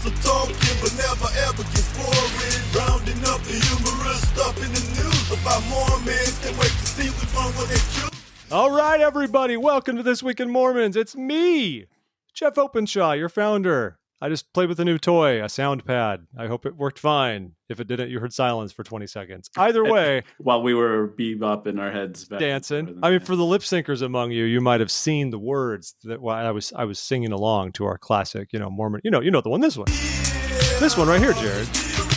lots of talking, but never ever gets boring. Rounding up the humorous stuff in the news about Mormons. Can't wait to see which one will they choose. All right, everybody, welcome to This Week in Mormons. It's me, Jeff Openshaw, your founder. I just played with a new toy, a sound pad. I hope it worked fine. If it didn't, you heard silence for 20 seconds. Either way. While we were bebopping our heads back dancing. I mean, for the lip syncers among you, you might have seen the words that I was singing along to our classic, Mormon. You know the one, this one. This one right here, Jared.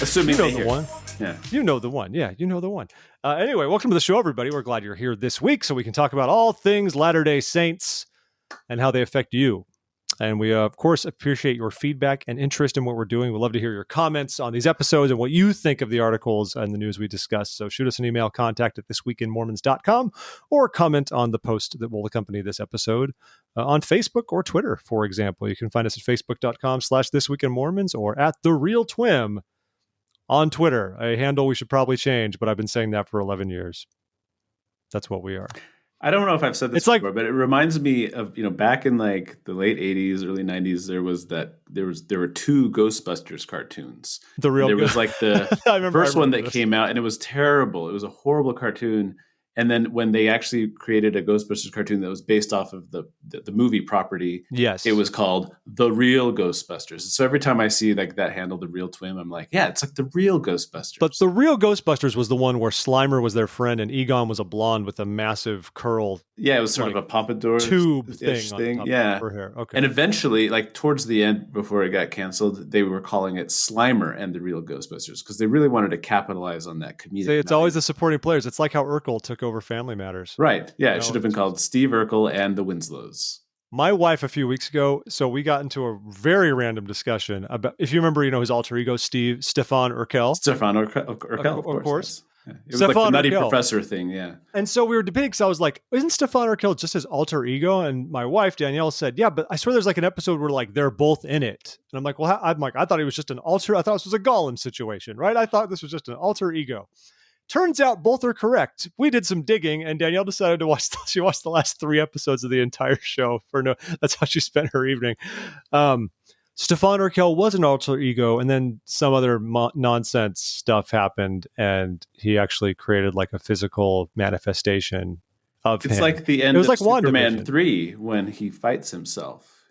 Assuming you know the one. Yeah. You know the one. Yeah, you know the one. Anyway, welcome to the show, everybody. We're glad you're here this week so we can talk about all things Latter-day Saints and how they affect you. And we, of course, appreciate your feedback and interest in what we're doing. We'd love to hear your comments on these episodes and what you think of the articles and the news we discussed. So shoot us an email, contact@thisweekinmormons.com, or comment on the post that will accompany this episode on Facebook or Twitter, for example. You can find us at facebook.com/thisweekinmormons or at @TheRealTwim on Twitter, a handle we should probably change, but I've been saying that for 11 years. That's what we are. I don't know if I've said this before, but it reminds me of, back in like the late 80s, early 90s, there were two Ghostbusters cartoons. There was like the first one that came out and it was terrible. It was a horrible cartoon. And then when they actually created a Ghostbusters cartoon that was based off of the movie property, yes, it was called The Real Ghostbusters. So every time I see like that handle, The Real Twim, I'm like, yeah, it's like The Real Ghostbusters. But The Real Ghostbusters was the one where Slimer was their friend and Egon was a blonde with a massive curl. Yeah, it was sort of a pompadour tube thing. Yeah. Of her hair. Okay. And eventually, like towards the end, before it got canceled, they were calling it Slimer and The Real Ghostbusters because they really wanted to capitalize on that comedic. It's always the supporting players. It's like how Urkel took over Family Matters. Right. Yeah, it should have been called Steve Urkel and the Winslows. My wife a few weeks ago, so we got into a very random discussion about, if you remember, his alter ego, Stefan Urkel. Stefan Urkel, of course. Yeah. It was like the Nutty Professor thing, yeah. And so we were debating because I was like, isn't Stefan Urkel just his alter ego? And my wife, Danielle, said, yeah, but I swear there's like an episode where like they're both in it. And I'm like, well, I thought he was just an I thought this was a Gollum situation, right? I thought this was just an alter ego. Turns out both are correct. We did some digging, and Danielle decided to watch. She watched the last 3 episodes of the entire show. That's how she spent her evening. Stefan Urkel was an alter ego, and then some other nonsense stuff happened, and he actually created like a physical manifestation of him. It's like the end of Superman 3 when he fights himself,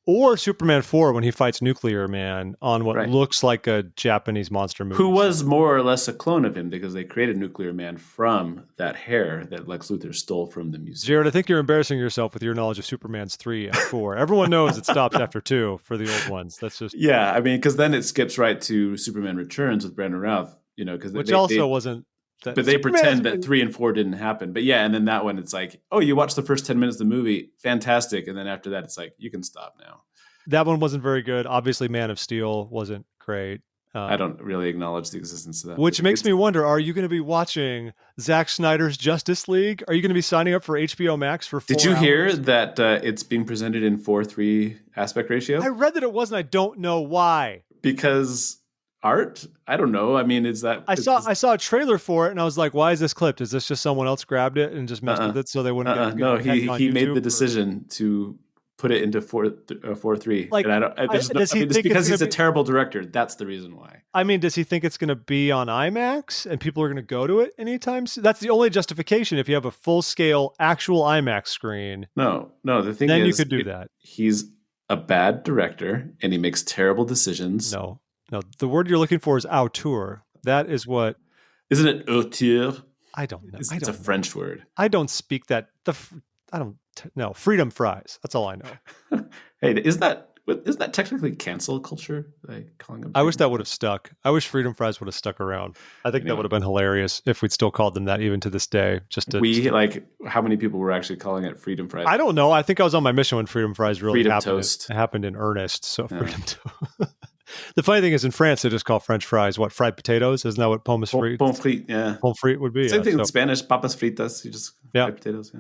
Or Superman 4 when he fights Nuclear Man on what looks like a Japanese monster movie. Who was more or less a clone of him because they created Nuclear Man from that hair that Lex Luthor stole from the museum. Jared, I think you're embarrassing yourself with your knowledge of Superman's 3 and 4. Everyone knows it stops after 2 for the old ones. That's just... Yeah, I mean, because then it skips right to Superman Returns with Brandon Routh, which also wasn't... But they pretend that 3 and 4 didn't happen. But yeah, and then that one, it's like, oh, you watch the first 10 minutes of the movie, fantastic. And then after that, it's like, you can stop now. That one wasn't very good. Obviously, Man of Steel wasn't great. I don't really acknowledge the existence of that. Which makes me wonder, are you going to be watching Zack Snyder's Justice League? Are you going to be signing up for HBO Max for 4 Did you hours? hear that it's being presented in 4:3 aspect ratio? I read that it wasn't. I don't know why. Because... art? I don't know. I mean, I saw a trailer for it and I was like, why is this clipped? Is this just someone else grabbed it and just messed with it so they wouldn't get No, he made the decision to put it into 4:3. Like, it's because he's a terrible director. That's the reason why. I mean, does he think it's going to be on IMAX and people are going to go to it anytime soon? That's the only justification. If you have a full scale actual IMAX screen. No. The thing then is, you could do that. He's a bad director and he makes terrible decisions. No, the word you're looking for is auteur. That is what... Isn't it auteur? I don't know. It's a French word. I don't speak that. I don't know. Freedom fries. That's all I know. Hey, isn't that technically cancel culture? Like calling them? I wish that would have stuck. I wish freedom fries would have stuck around. I think that would have been hilarious if we'd still called them that even to this day. How many people were actually calling it freedom fries? I don't know. I think I was on my mission when freedom fries really freedom happened. Toast. It happened in earnest. So freedom toast. The funny thing is, in France, they just call French fries fried potatoes. Isn't that what pommes frites? Pommes frites, yeah. Pommes frites would be. Same thing in Spanish, papas fritas. You just fried potatoes,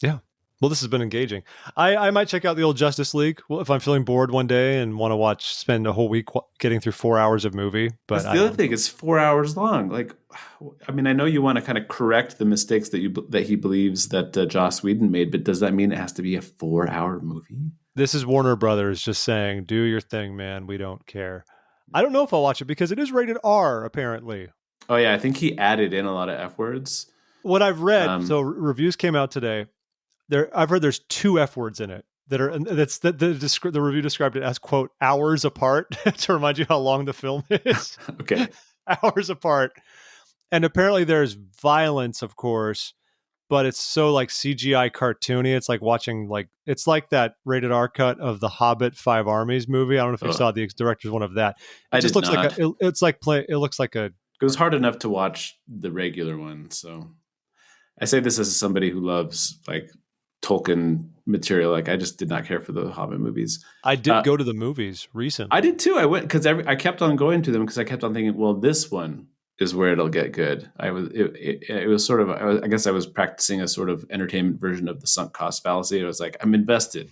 Yeah. Well, this has been engaging. I might check out the old Justice League if I'm feeling bored one day and want to spend a whole week getting through 4 hours of movie. But that's the other thing. It's 4 hours long. Like, I mean, I know you want to kind of correct the mistakes that he believes that Joss Whedon made, but does that mean it has to be a 4-hour movie? This is Warner Brothers just saying, do your thing, man. We don't care. I don't know if I'll watch it because it is rated R, apparently. Oh, yeah. I think he added in a lot of F words. What I've read, so reviews came out today. I've heard there's 2 F words in it that are, the review described it as, quote, hours apart to remind you how long the film is. Okay. Hours apart. And apparently there's violence, of course, but it's so like CGI cartoony. It's like watching, it's like that rated R cut of the Hobbit 5 Armies movie. I don't know if you saw the director's one of that. It just looks like it looks like a. It was hard enough to watch the regular one. So I say this as somebody who loves like Tolkien material. Like I just did not care for the Hobbit movies. I did go to the movies recently. I did too. I went because I kept on going to them because I kept on thinking, well, this one is where it'll get good. It was sort of, I guess I was practicing a sort of entertainment version of the sunk cost fallacy. I was like, I'm invested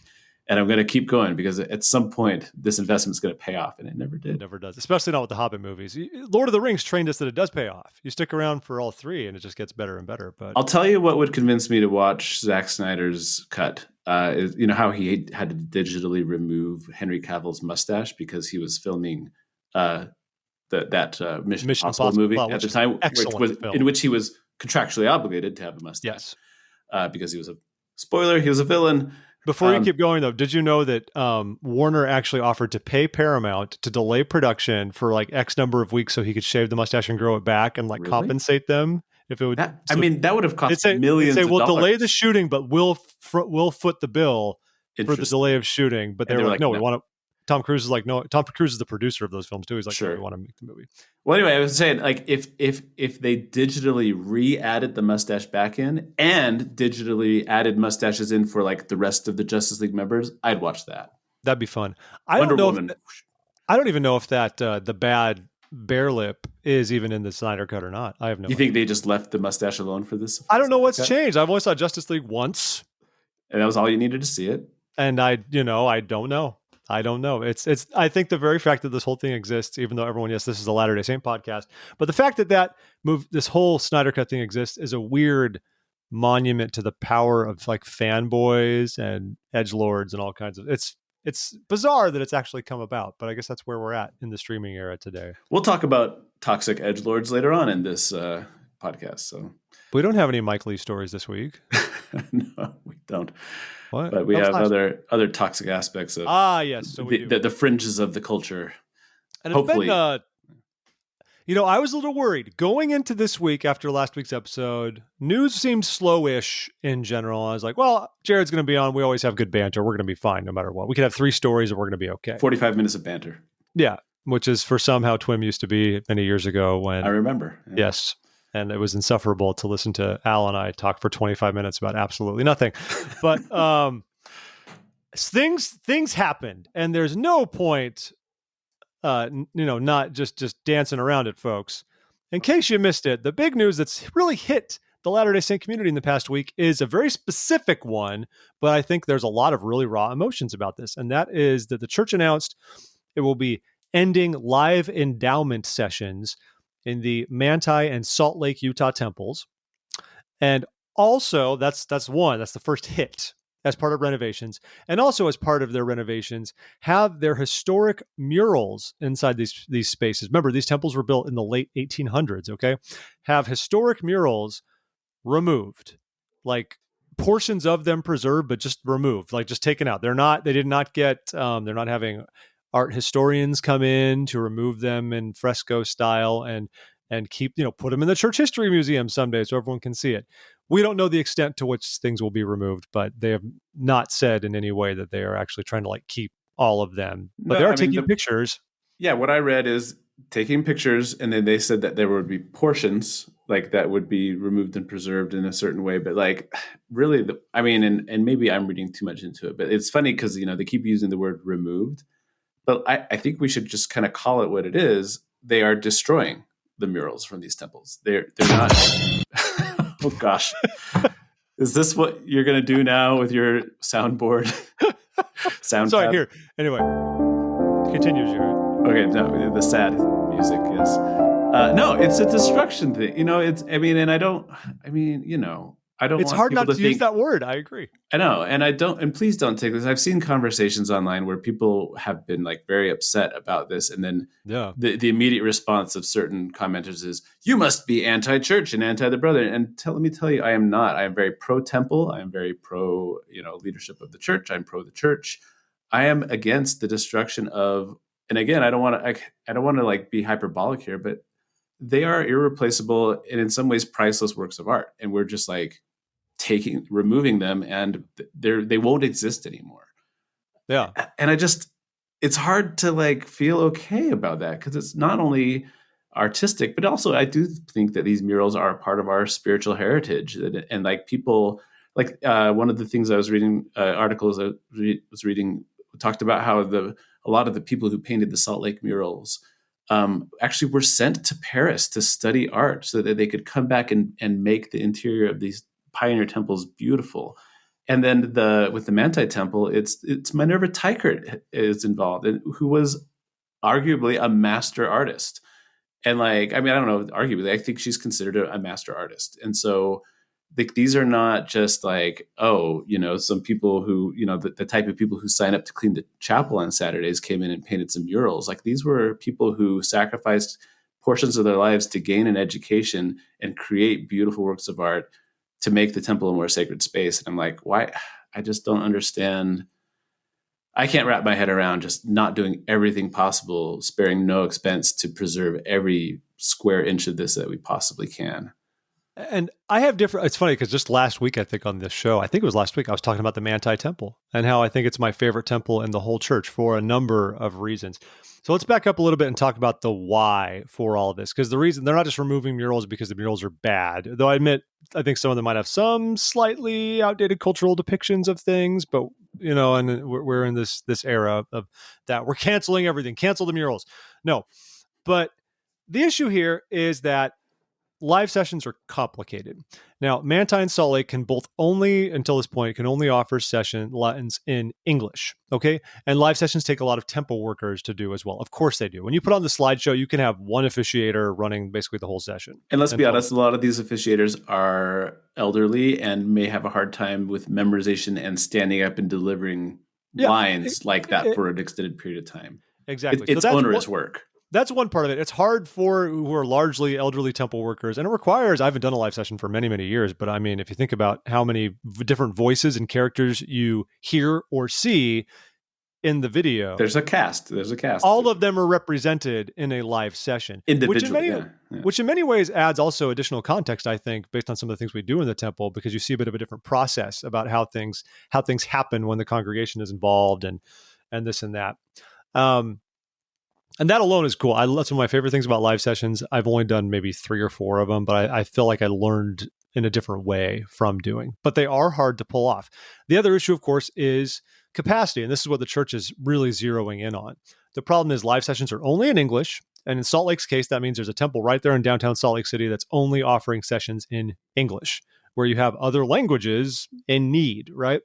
and I'm going to keep going because at some point this investment is going to pay off, and it never did. It never does, especially not with the Hobbit movies. Lord of the Rings trained us that it does pay off. You stick around for all 3 and it just gets better and better. But I'll tell you what would convince me to watch Zack Snyder's cut. Is, you know how he had to digitally remove Henry Cavill's mustache because he was filming that Mission Impossible movie at the time, in which he was contractually obligated to have a mustache. Yes, because he was a villain. Before you keep going, though, did you know that Warner actually offered to pay Paramount to delay production for like X number of weeks so he could shave the mustache and grow it back and really? Compensate them if it would? That would have cost millions. They'd say, we'll delay the shooting, but we'll foot the bill for the delay of shooting. But they were like, no, we want to. Tom Cruise is like, no. Tom Cruise is the producer of those films too. He's like, sure, no, we want to make the movie. Well, anyway, I was saying, like, if they digitally re-added the mustache back in and digitally added mustaches in for like the rest of the Justice League members, I'd watch that. That'd be fun. I don't even know if that the bad bear lip is even in the Snyder cut or not. I have no. You think they just left the mustache alone for this? I don't know what's changed. I've only saw Justice League once, and that was all you needed to see it. And I don't know. I don't know. It's. I think the very fact that this whole thing exists, even though everyone, yes, this is a Latter-day Saint podcast, but the fact that this whole Snyder Cut thing exists is a weird monument to the power of like fanboys and edgelords and all kinds of. It's bizarre that it's actually come about, but I guess that's where we're at in the streaming era today. We'll talk about toxic edgelords later on in this podcast. So we don't have any Mike Lee stories this week. No, we don't. What? But we have other toxic aspects of yes, so the fringes of the culture. And hopefully, I was a little worried going into this week after last week's episode. News seemed slowish in general. I was like, well, Jared's going to be on. We always have good banter. We're going to be fine no matter what. We could have 3 stories and we're going to be okay. 45 minutes of banter. Yeah, which is for some how Twim used to be many years ago when I remember. Yeah. Yes. And it was insufferable to listen to Al and I talk for 25 minutes about absolutely nothing. But things happened, and there's no point, not just dancing around it, folks. In case you missed it, the big news that's really hit the Latter-day Saint community in the past week is a very specific one, but I think there's a lot of really raw emotions about this, and that is that the church announced it will be ending live endowment sessions in the Manti and Salt Lake, Utah temples. And also, that's the first hit as part of renovations. And also as part of their renovations, have their historic murals inside these spaces. Remember, these temples were built in the late 1800s, okay? Have historic murals removed. Like portions of them preserved, but just removed, like just taken out. They're not having art historians come in to remove them in fresco style and keep, put them in the church history museum someday so everyone can see it. We don't know the extent to which things will be removed, but they have not said in any way that they are actually trying to like keep all of them. But they are taking pictures. Yeah, what I read is taking pictures, and then they said that there would be portions like that would be removed and preserved in a certain way. But like really, and maybe I'm reading too much into it, but it's funny because, they keep using the word removed. But I think we should just kind of call it what it is. They are destroying the murals from these temples. They're not. Oh gosh, Is this what you're going to do now with your soundboard? Sorry, here. Anyway, continue, Jared. Okay, no, the sad music, yes. No, it's a destruction thing. It's hard not to use that word. I agree. I know. And please don't take this. I've seen conversations online where people have been like very upset about this. And then the immediate response of certain commenters is, you must be anti-church and anti the brother. And let me tell you, I am not. I am very pro-temple. I am very pro, leadership of the church. I'm pro the church. I am against the destruction of, and again, I don't want to like be hyperbolic here, but they are irreplaceable and in some ways priceless works of art. And we're just like removing them, and they won't exist anymore. Yeah. And it's hard to like feel okay about that, because it's not only artistic, but also I do think that these murals are a part of our spiritual heritage. And like people, like one of the things I was reading, articles I was reading, talked about how a lot of the people who painted the Salt Lake murals actually were sent to Paris to study art so that they could come back and make the interior of these pioneer temples beautiful. And then with the Manti Temple, it's Minerva Teichert is involved, and who was arguably a master artist. And like, I mean, I don't know, arguably, I think she's considered a master artist. And so these are not just like, some people who, the type of people who sign up to clean the chapel on Saturdays came in and painted some murals. Like, these were people who sacrificed portions of their lives to gain an education and create beautiful works of art to make the temple a more sacred space. And I'm like, why? I just don't understand. I can't wrap my head around just not doing everything possible, sparing no expense to preserve every square inch of this that we possibly can. And I have it's funny because just last week, I think on this show, I think it was last week, I was talking about the Manti Temple and how I think it's my favorite temple in the whole church for a number of reasons. So let's back up a little bit and talk about the why for all of this. Because the reason they're not just removing murals because the murals are bad, though I admit, I think some of them might have some slightly outdated cultural depictions of things, but and we're in this era of that. We're canceling everything, cancel the murals. No, but the issue here is that live sessions are complicated. Now, Manti and Salt Lake can both until this point, can only offer lessons in English, okay? And live sessions take a lot of temple workers to do as well. Of course they do. When you put on the slideshow, you can have one officiator running basically the whole session. And let's be honest, a lot of these officiators are elderly and may have a hard time with memorization and standing up and delivering lines like that for an extended period of time. Exactly. It's onerous work. That's one part of it. It's hard for who are largely elderly temple workers, and it requires, I haven't done a live session for many, many years, but I mean, if you think about how many different voices and characters you hear or see in the video. There's a cast. All of them are represented in a live session. Individually, which in many ways adds also additional context, I think, based on some of the things we do in the temple, because you see a bit of a different process about how things happen when the congregation is involved and this and that. And that alone is cool. That's one of my favorite things about live sessions. I've only done maybe 3 or 4 of them, but I feel like I learned in a different way from doing. But they are hard to pull off. The other issue, of course, is capacity. And this is what the church is really zeroing in on. The problem is live sessions are only in English. And in Salt Lake's case, that means there's a temple right there in downtown Salt Lake City that's only offering sessions in English, where you have other languages in need, right?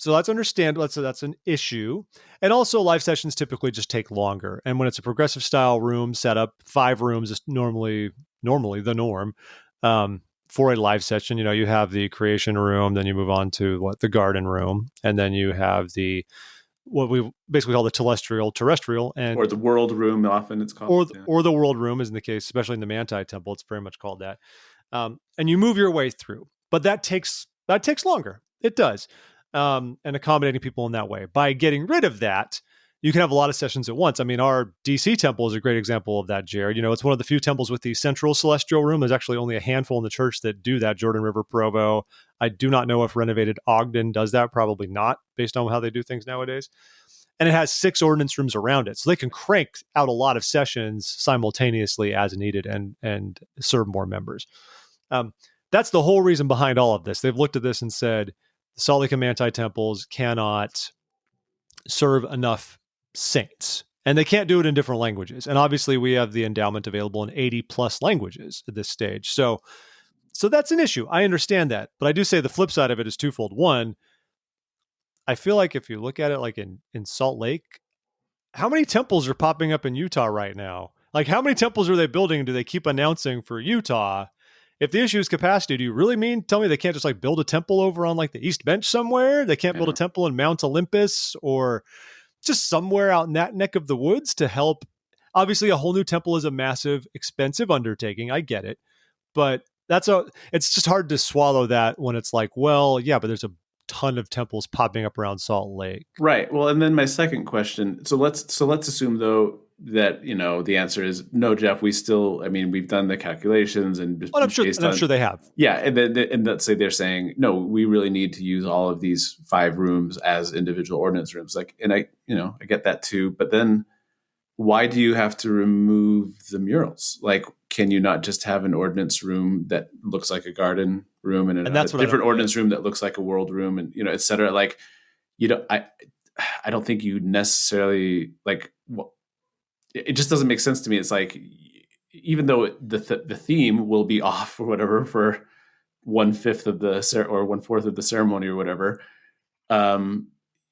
So that's understandable. That's an issue. And also live sessions typically just take longer. And when it's a progressive style room setup, 5 rooms is normally the norm for a live session. You have the creation room, then you move on to the garden room, and then you have what we basically call the terrestrial, or the world room, often it's called, or the world room is in the case, especially in the Manti Temple, it's very much called that. And you move your way through, but that takes longer. It does. And accommodating people in that way. By getting rid of that, you can have a lot of sessions at once. I mean, our DC temple is a great example of that, Jared. It's one of the few temples with the central celestial room. There's actually only a handful in the church that do that. Jordan River, Provo. I do not know if renovated Ogden does that. Probably not, based on how they do things nowadays. And it has 6 ordinance rooms around it. So they can crank out a lot of sessions simultaneously as needed and serve more members. That's the whole reason behind all of this. They've looked at this and said, Salt Lake and Manti temples cannot serve enough saints, and they can't do it in different languages. And obviously we have the endowment available in 80 plus languages at this stage. So So that's an issue. I understand that. But I do say the flip side of it is twofold. One, I feel like if you look at it like in Salt Lake, how many temples are popping up in Utah right now? Like, how many temples are they building? Do they keep announcing for Utah? If the issue is capacity, do you really mean tell me they can't just like build a temple over on like the East Bench somewhere? They can't build a temple in Mount Olympus or just somewhere out in that neck of the woods to help? Obviously, a whole new temple is a massive, expensive undertaking. I get it. But it's just hard to swallow that when it's like, well, yeah, but there's a ton of temples popping up around Salt Lake. Right. Well, and then my second question. So let's assume though that the answer is no, Jeff. We've done the calculations and I'm sure they have. Yeah, and let's say they're saying no, we really need to use all of these 5 rooms as individual ordinance rooms. Like, and I get that too, but then why do you have to remove the murals? Like, can you not just have an ordinance room that looks like a garden room and that's a different ordinance room that looks like a world room, and et cetera? Like, I don't think you necessarily like. Well, it just doesn't make sense to me. It's like, even though the theme will be off or whatever for 1/5 of the or 1/4 of the ceremony or whatever,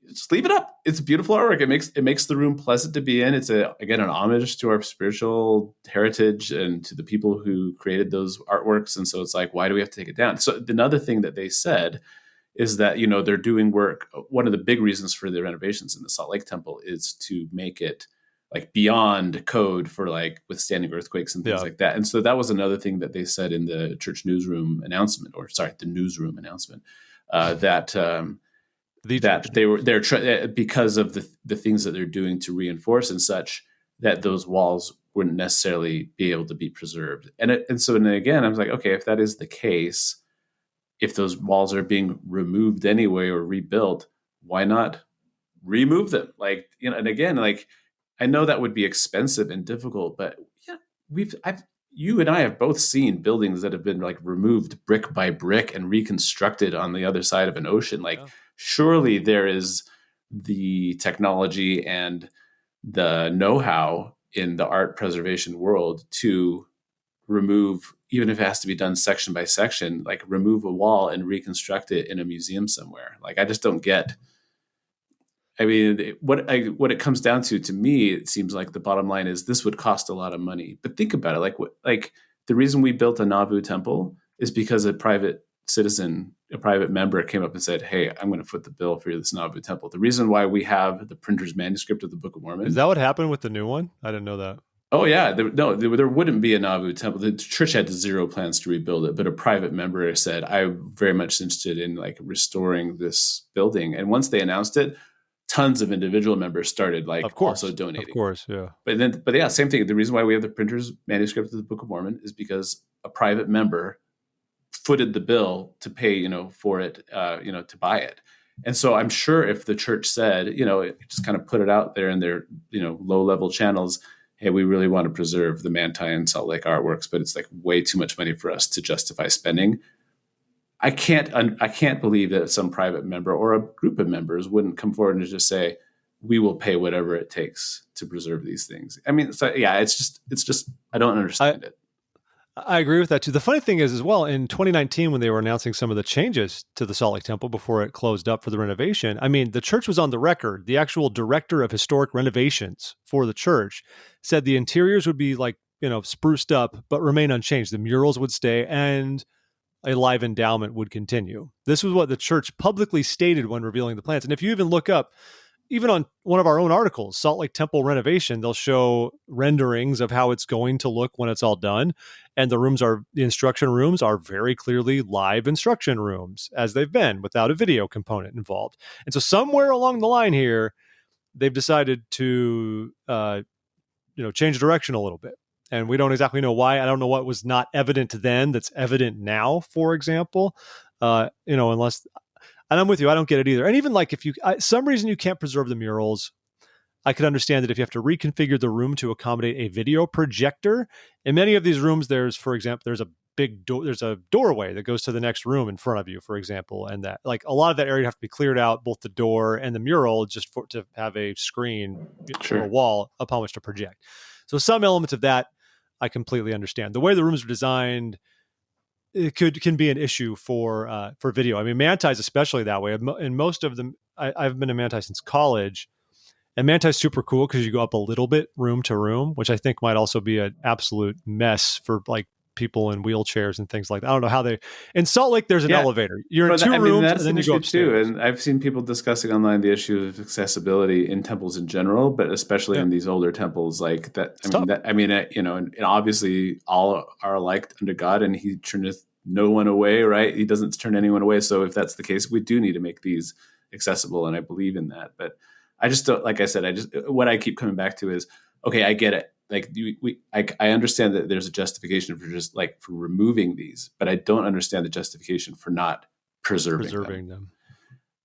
just leave it up. It's beautiful artwork. It makes the room pleasant to be in. It's again an homage to our spiritual heritage and to the people who created those artworks. And so it's like, why do we have to take it down? So another thing that they said is that they're doing work. One of the big reasons for the renovations in the Salt Lake Temple is to make it like beyond code for like withstanding earthquakes and things like that. And so that was another thing that they said in the church newsroom announcement, the newsroom announcement, that they're because of the things that they're doing to reinforce and such, that those walls wouldn't necessarily be able to be preserved. And again, I was like, okay, if that is the case, if those walls are being removed anyway or rebuilt, why not remove them? Like, and again, like, I know that would be expensive and difficult, but yeah, you and I have both seen buildings that have been like removed brick by brick and reconstructed on the other side of an ocean. Like, surely there is the technology and the know-how in the art preservation world to remove, even if it has to be done section by section, like remove a wall and reconstruct it in a museum somewhere. Like, I just don't get. I mean, what it comes down to me, it seems like the bottom line is this would cost a lot of money. But think about it, like the reason we built a Nauvoo temple is because a private citizen, a private member came up and said, "Hey, I'm going to foot the bill for this Nauvoo temple." The reason why we have the printer's manuscript of the Book of Mormon. Is that what happened with the new one? I didn't know that. Oh yeah, there wouldn't be a Nauvoo temple. The church had 0 plans to rebuild it, but a private member said, "I'm very much interested in like restoring this building." And once they announced it, tons of individual members started also donating. Of course, yeah. But yeah, same thing. The reason why we have the printer's manuscript of the Book of Mormon is because a private member footed the bill to pay, for it, to buy it. And so I'm sure if the church said, just kind of put it out there in their, low level channels, hey, we really want to preserve the Manti and Salt Lake artworks, but it's like way too much money for us to justify spending. I can't believe that some private member or a group of members wouldn't come forward and just say, we will pay whatever it takes to preserve these things. I mean, so yeah, it's just, I don't understand it. I agree with that too. The funny thing is as well, in 2019, when they were announcing some of the changes to the Salt Lake Temple before it closed up for the renovation, I mean, the church was on the record. The actual director of historic renovations for the church said the interiors would be like, spruced up, but remain unchanged. The murals would stay and a live endowment would continue. This was what the church publicly stated when revealing the plans. And if you even look up, even on one of our own articles, Salt Lake Temple renovation, they'll show renderings of how it's going to look when it's all done. And the instruction rooms are very clearly live instruction rooms, as they've been, without a video component involved. And so somewhere along the line here, they've decided to, change direction a little bit. And we don't exactly know why. I don't know what was not evident then that's evident now, for example, unless, and I'm with you, I don't get it either. And even like if some reason you can't preserve the murals, I could understand that if you have to reconfigure the room to accommodate a video projector. In many of these rooms, there's a big door, there's a doorway that goes to the next room in front of you, for example. And that like a lot of that area have to be cleared out, both the door and the mural, just to have a screen or a wall upon which to project. So some elements of that I completely understand. The way the rooms are designed, it can be an issue for video. I mean, Manti is especially that way. And most of them, I've been in Manti since college, and Manti is super cool because you go up a little bit room to room, which I think might also be an absolute mess for like people in wheelchairs and things like that. I don't know how they. In Salt Lake, there's an elevator. You're in 2 rooms, that's and then an you go issue upstairs. too. And I've seen people discussing online the issue of accessibility in temples in general, but especially in these older temples like that. And obviously all are alike unto God, and He turneth no one away. Right? He doesn't turn anyone away. So if that's the case, we do need to make these accessible, and I believe in that. But I just don't. Like I said, what I keep coming back to is, okay, I get it. Like I understand that there's a justification for just like for removing these, but I don't understand the justification for not preserving them.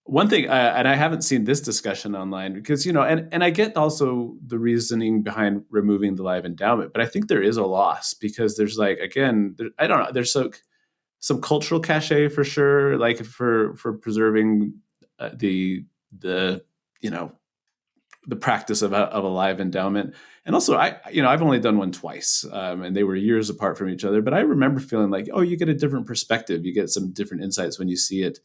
One thing, and I haven't seen this discussion online because, and I get also the reasoning behind removing the live endowment, but I think there is a loss because there's like, again, I don't know, there's some cultural cachet for sure, like for preserving the practice of a live endowment. And also I've only done one twice, and they were years apart from each other, but I remember feeling like, oh, you get a different perspective. You get some different insights when you see it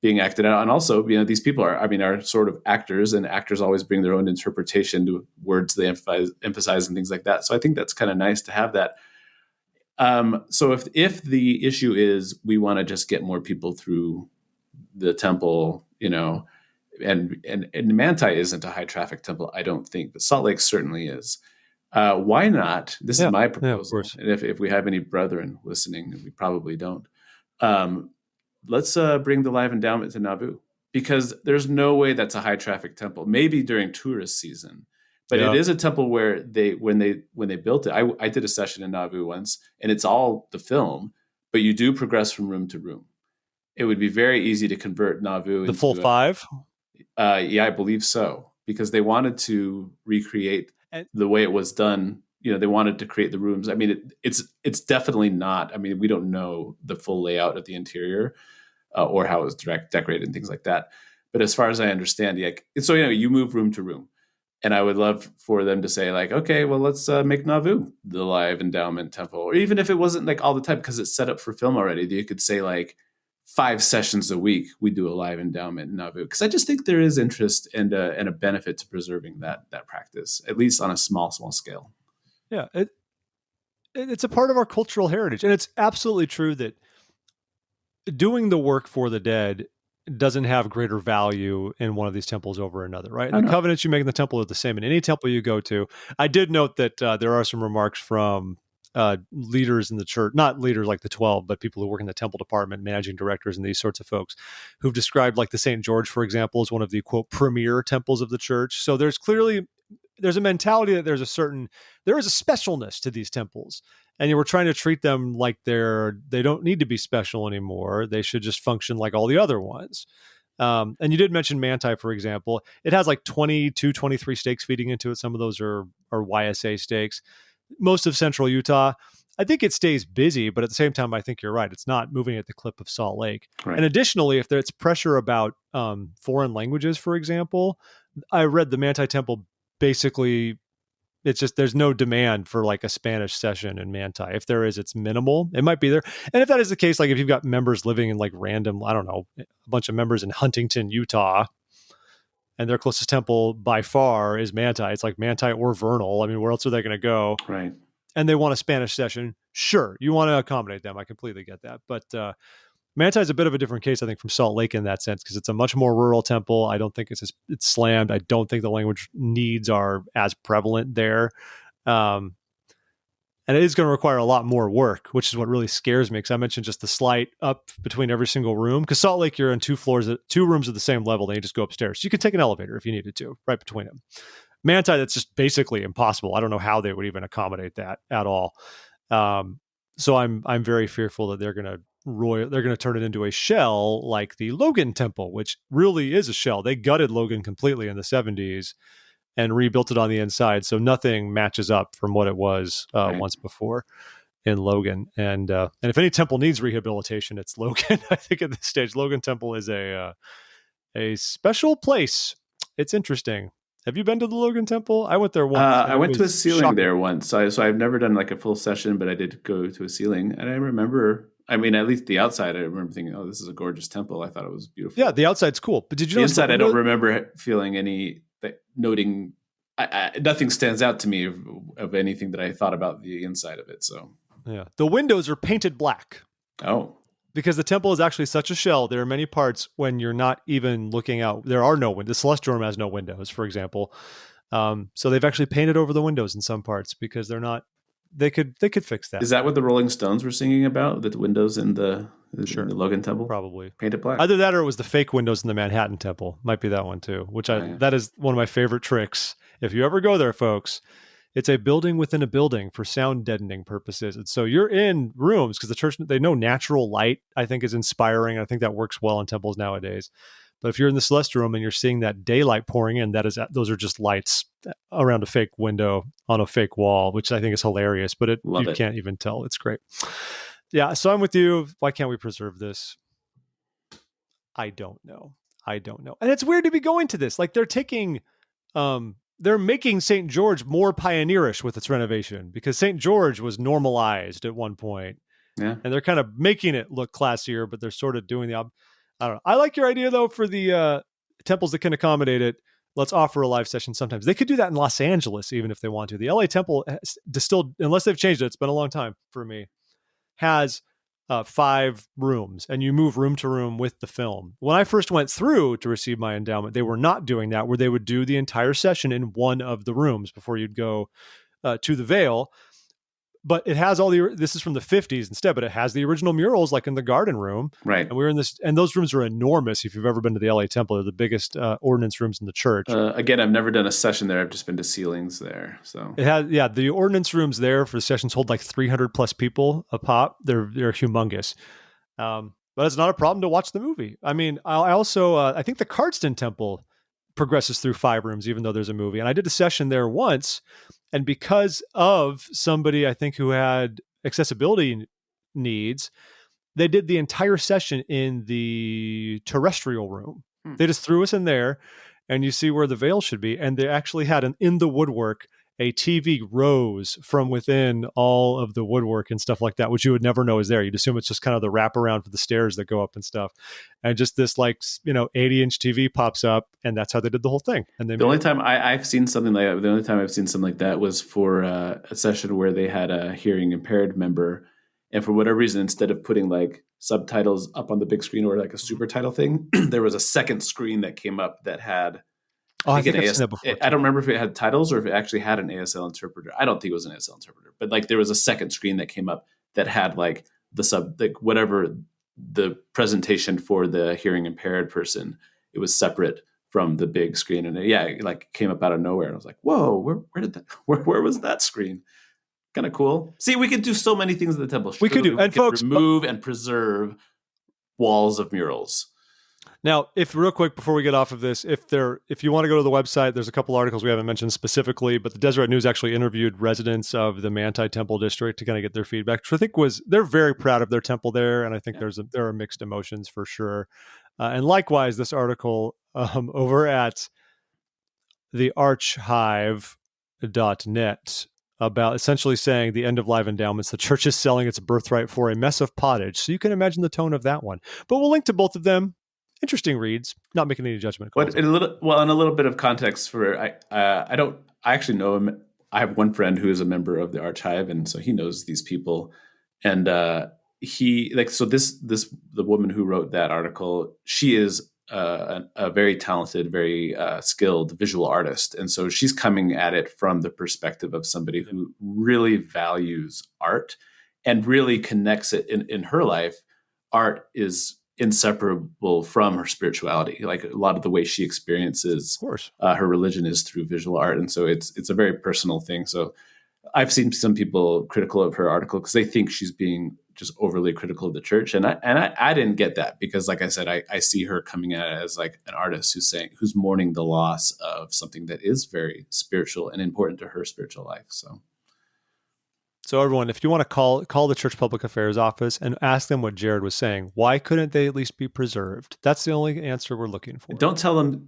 being acted out. And also, these people are sort of actors, and actors always bring their own interpretation to words they emphasize and things like that. So I think that's kind of nice to have that. So if the issue is we want to just get more people through the temple, and Manti isn't a high traffic temple, I don't think, but Salt Lake certainly is. Why not? This is my proposal. And if we have any brethren listening, and we probably don't, let's bring the live endowment to Nauvoo, because there's no way that's a high traffic temple. Maybe during tourist season, but it is a temple where when they built it, I did a session in Nauvoo once, and it's all the film, but you do progress from room to room. It would be very easy to convert Nauvoo into full 5. I believe so, because they wanted to recreate the way it was done. They wanted to create the rooms. I mean, it's definitely not. I mean, we don't know the full layout of the interior or how it was decorated and things like that. But as far as I understand, so you move room to room, and I would love for them to say like, okay, well, let's make Nauvoo the live endowment temple, or even if it wasn't like all the time because it's set up for film already, you could say like 5 sessions a week, we do a live endowment in Nauvoo, because I just think there is interest and a benefit to preserving that practice, at least on a small scale. Yeah, it's a part of our cultural heritage, and it's absolutely true that doing the work for the dead doesn't have greater value in one of these temples over another, right? The covenants you make in the temple are the same in any temple you go to. I did note that there are some remarks from leaders in the church, not leaders like the 12, but people who work in the temple department, managing directors, and these sorts of folks who've described like the St. George, for example, as one of the quote premier temples of the church. So there's a mentality that there is a specialness to these temples, and you were trying to treat them like they don't need to be special anymore. They should just function like all the other ones. And you did mention Manti, for example. It has like 22, 23 stakes feeding into it. Some of those are YSA stakes. Most of central Utah, I think it stays busy, but at the same time, I think you're right. It's not moving at the clip of Salt Lake. Right. And additionally, if there's pressure about foreign languages, for example, I read the Manti Temple basically, it's just there's no demand for like a Spanish session in Manti. If there is, it's minimal. It might be there. And if that is the case, like if you've got members living in like random, I don't know, a bunch of members in Huntington, Utah, and their closest temple by far is Manti. It's like Manti or Vernal. I mean, where else are they going to go? Right. And they want a Spanish session. Sure, you want to accommodate them. I completely get that. But Manti is a bit of a different case, I think, from Salt Lake in that sense, because it's a much more rural temple. I don't think it's slammed. I don't think the language needs are as prevalent there. And it is going to require a lot more work, which is what really scares me, because I mentioned just the slight up between every single room. Because Salt Lake, you're in 2 rooms at the same level, then you just go upstairs. So you could take an elevator if you needed to, right between them. Manti, that's just basically impossible. I don't know how they would even accommodate that at all. So I'm very fearful that they're going to turn it into a shell like the Logan Temple, which really is a shell. They gutted Logan completely in the 70s and rebuilt it on the inside, so nothing matches up from what it was once before in Logan. And if any temple needs rehabilitation, it's Logan. I think at this stage, Logan Temple is a special place. It's interesting. Have you been to the Logan Temple? I went there once. I went to a ceiling there once. So I've never done like a full session, but I did go to a ceiling, and I remember I mean, at least the outside, I remember thinking, "Oh, this is a gorgeous temple." I thought it was beautiful. Yeah, the outside's cool, but did you notice inside? I don't remember feeling noting. Nothing stands out to me of anything that I thought about the inside of it. So yeah, the windows are painted black. Oh, because the temple is actually such a shell. There are many parts when you're not even looking out. There are no windows. The celestial room has no windows, for example. So they've actually painted over the windows in some parts because they're not. They could fix that. Is that what the Rolling Stones were singing about? The windows in the Logan Temple? Probably. Painted black. Either that or it was the fake windows in the Manhattan Temple. Might be that one too, which that is one of my favorite tricks. If you ever go there, folks, it's a building within a building for sound deadening purposes. And so you're in rooms because the church, they know natural light, I think, is inspiring. I think that works well in temples nowadays. But if you're in the celestial room and you're seeing that daylight pouring in, those are just lights around a fake window on a fake wall, which I think is hilarious, but you can't even tell. It's great. Yeah, so I'm with you. Why can't we preserve this? I don't know. And it's weird to be going to this. Like they're making St. George more pioneerish with its renovation because St. George was normalized at one point. Yeah. And they're kind of making it look classier, but they're sort of doing I don't know. I like your idea though for the temples that can accommodate it. Let's offer a live session sometimes. They could do that in Los Angeles, even if they want to. The LA Temple distilled, unless they've changed it, it's been a long time for me, has 5 rooms, and you move room to room with the film. When I first went through to receive my endowment, they were not doing that, where they would do the entire session in one of the rooms before you'd go to the veil. But it has this is from the 50s instead, but it has the original murals like in the garden room. Right. And we were in this, and those rooms are enormous. If you've ever been to the LA Temple, they're the biggest ordinance rooms in the church. Again, I've never done a session there. I've just been to ceilings there. So it has, the ordinance rooms there for the sessions hold like 300 plus people a pop. They're humongous. But it's not a problem to watch the movie. I mean, I also, I think the Cardston Temple progresses through 5 rooms, even though there's a movie. And I did a session there once. And because of somebody, I think, who had accessibility needs, they did the entire session in the terrestrial room. They just threw us in there, and you see where the veil should be. And they actually had in the woodwork, a TV rose from within all of the woodwork and stuff like that, which you would never know is there. You'd assume it's just kind of the wraparound for the stairs that go up and stuff. And just this 80-inch TV pops up, and that's how they did the whole thing. And the only time I've seen something like that was for a session where they had a hearing impaired member. And for whatever reason, instead of putting like subtitles up on the big screen or like a super title thing, there was a second screen that came up that had, I think I've seen that before. I don't remember if it had titles or if it actually had an ASL interpreter. I don't think it was an ASL interpreter, but like there was a second screen that came up that had like whatever the presentation for the hearing impaired person. It was separate from the big screen, and it like came up out of nowhere. And I was like, "Whoa, where was that screen?" Kind of cool. See, we could do so many things at the temple. We could do, and folks, remove and preserve walls of murals. Now, real quick before we get off of this, if you want to go to the website, there's a couple articles we haven't mentioned specifically, but the Deseret News actually interviewed residents of the Manti Temple district to kind of get their feedback, which I think they're very proud of their temple there, and I think there are mixed emotions for sure. And likewise, this article over at the archive.net about essentially saying the end of live endowments, the church is selling its birthright for a mess of pottage. So you can imagine the tone of that one. But we'll link to both of them. Interesting reads, not making any judgment calls. In a little bit of context for I actually know him. I have one friend who is a member of the archive, and so he knows these people. And the woman who wrote that article, she is a very talented, very skilled visual artist, and so she's coming at it from the perspective of somebody who really values art and really connects it in her life. Art is inseparable from her spirituality. Like a lot of the way she experiences her religion is through visual art, and so it's a very personal thing. So I've seen some people critical of her article because they think she's being just overly critical of the church, and I didn't get that, because like I said, I see her coming at it as like an artist who's mourning the loss of something that is very spiritual and important to her spiritual life. So everyone, if you want to call the Church Public Affairs office and ask them what Jared was saying, why couldn't they at least be preserved? That's the only answer we're looking for. Don't tell them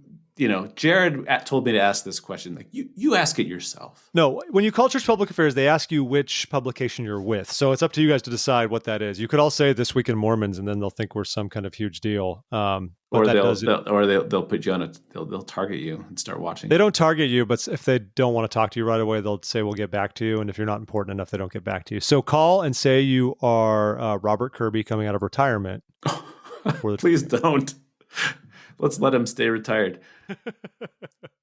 Jared told me to ask this question. Like, you ask it yourself. No, when you call church public affairs, they ask you which publication you're with. So it's up to you guys to decide what that is. You could all say This Week in Mormons, and then they'll think we're some kind of huge deal. Or they'll put you on they'll target you and start watching. They don't target you, but if they don't want to talk to you right away, they'll say we'll get back to you. And if you're not important enough, they don't get back to you. So call and say you are Robert Kirby coming out of retirement. Please don't. Let's let him stay retired.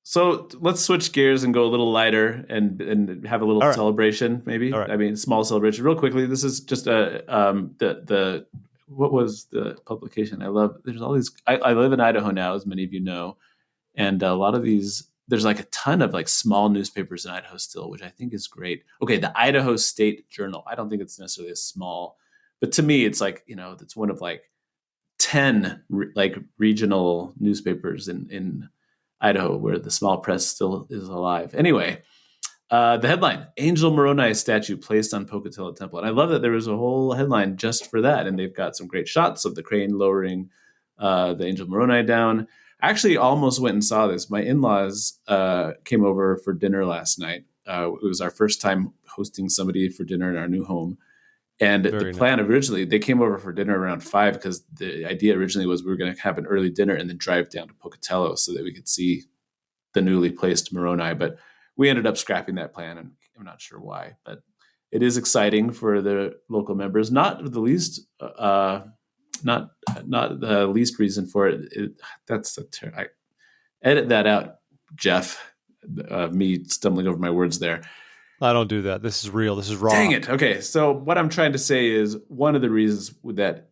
So let's switch gears and go a little lighter and have a little celebration, maybe. Right. I mean, small celebration. Real quickly, this is just what was the publication? There's all these. I live in Idaho now, as many of you know, and a lot of these. There's like a ton of like small newspapers in Idaho still, which I think is great. Okay, the Idaho State Journal. I don't think it's necessarily a small, but to me, it's like it's one of like 10 like regional newspapers in Idaho where the small press still is alive. Anyway, the headline, Angel Moroni statue placed on Pocatello Temple. And I love that there was a whole headline just for that. And they've got some great shots of the crane lowering the Angel Moroni down. I actually almost went and saw this. My in-laws came over for dinner last night. It was our first time hosting somebody for dinner in our new home. And the plan originally, they came over for dinner around 5 because the idea originally was we were going to have an early dinner and then drive down to Pocatello so that we could see the newly placed Moroni. But we ended up scrapping that plan, and I'm not sure why. But it is exciting for the local members. Not the least, not the least reason for it. I edit that out, Jeff. Me stumbling over my words there. I don't do that. This is real. This is raw. Dang it. Okay. So what I'm trying to say is one of the reasons that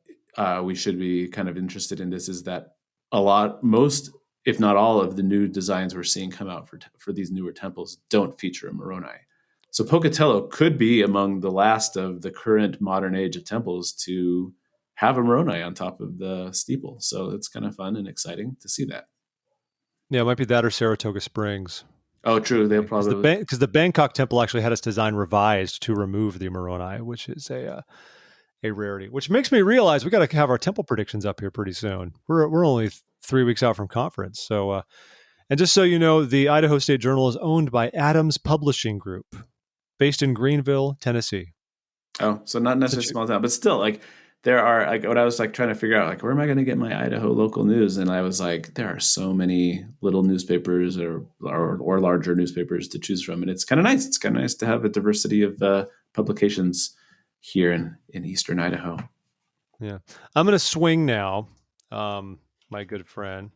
we should be kind of interested in this is that most, if not all of the new designs we're seeing come out for these newer temples don't feature a Moroni. So Pocatello could be among the last of the current modern age of temples to have a Moroni on top of the steeple. So it's kind of fun and exciting to see that. Yeah, it might be that or Saratoga Springs. Oh, true. They'll probably because the Bangkok temple actually had its design revised to remove the Moroni, which is a rarity. Which makes me realize we got to have our temple predictions up here pretty soon. We're only 3 weeks out from conference, so and just so you know, the Idaho State Journal is owned by Adams Publishing Group, based in Greenville, Tennessee. Oh, so not necessarily small town, but still, like there are like when I was like trying to figure out like where am I going to get my Idaho local news, and I was like, there are so many little newspapers or larger newspapers to choose from, and it's kind of nice. It's kind of nice to have a diversity of publications here in Eastern Idaho. Yeah, I'm going to swing now, my good friend,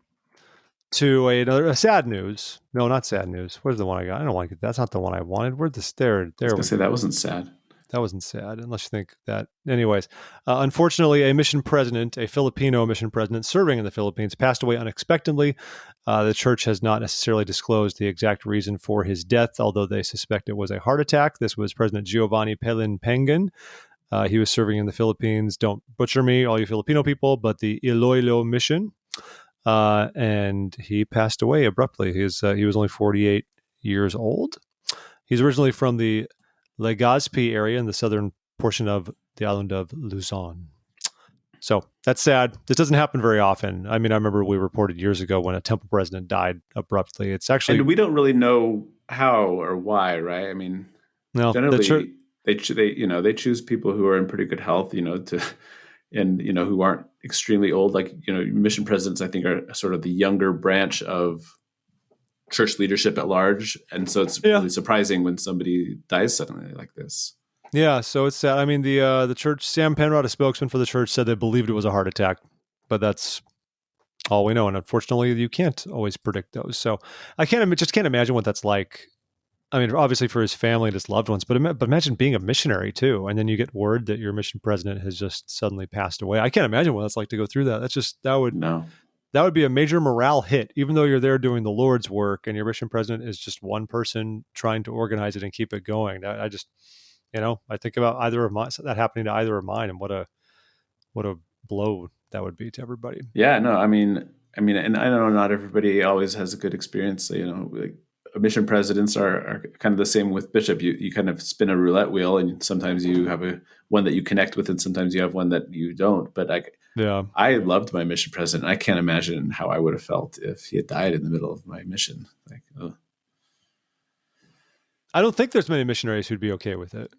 to another sad news. No, not sad news. Where's the one I got? I don't like it. That's not the one I wanted. Where's this? There. I was going to say that wasn't sad. That wasn't sad, unless you think that. Anyways, unfortunately, a Filipino mission president serving in the Philippines, passed away unexpectedly. The church has not necessarily disclosed the exact reason for his death, although they suspect it was a heart attack. This was President Giovanni Pelinpengan. He was serving in the Philippines. Don't butcher me, all you Filipino people, but the Iloilo mission. And he passed away abruptly. He was only 48 years old. He's originally from the Legazpi area in the southern portion of the island of Luzon. So that's sad. This doesn't happen very often. I mean, I remember we reported years ago when a temple president died abruptly. It's actually, and we don't really know how or why, right? I mean, no, generally they choose people who are in pretty good health, who aren't extremely old. Like, mission presidents, I think, are sort of the younger branch of church leadership at large, and so it's really surprising when somebody dies suddenly like this. Yeah, so it's sad. I mean, the church, Sam Penrod, a spokesman for the church, said they believed it was a heart attack, but that's all we know. And unfortunately, you can't always predict those. So I can't imagine what that's like. I mean, obviously for his family and his loved ones, but imagine being a missionary too, and then you get word that your mission president has just suddenly passed away. I can't imagine what it's like to go through that. That would be a major morale hit, even though you're there doing the Lord's work and your mission president is just one person trying to organize it and keep it going. I just, I think about that happening to either of mine, and what a blow that would be to everybody. Yeah, no, I mean, and I know not everybody always has a good experience, mission presidents are kind of the same with bishop. You kind of spin a roulette wheel, and sometimes you have one that you connect with, and sometimes you have one that you don't. But I loved my mission president. I can't imagine how I would have felt if he had died in the middle of my mission. I don't think there's many missionaries who'd be okay with it.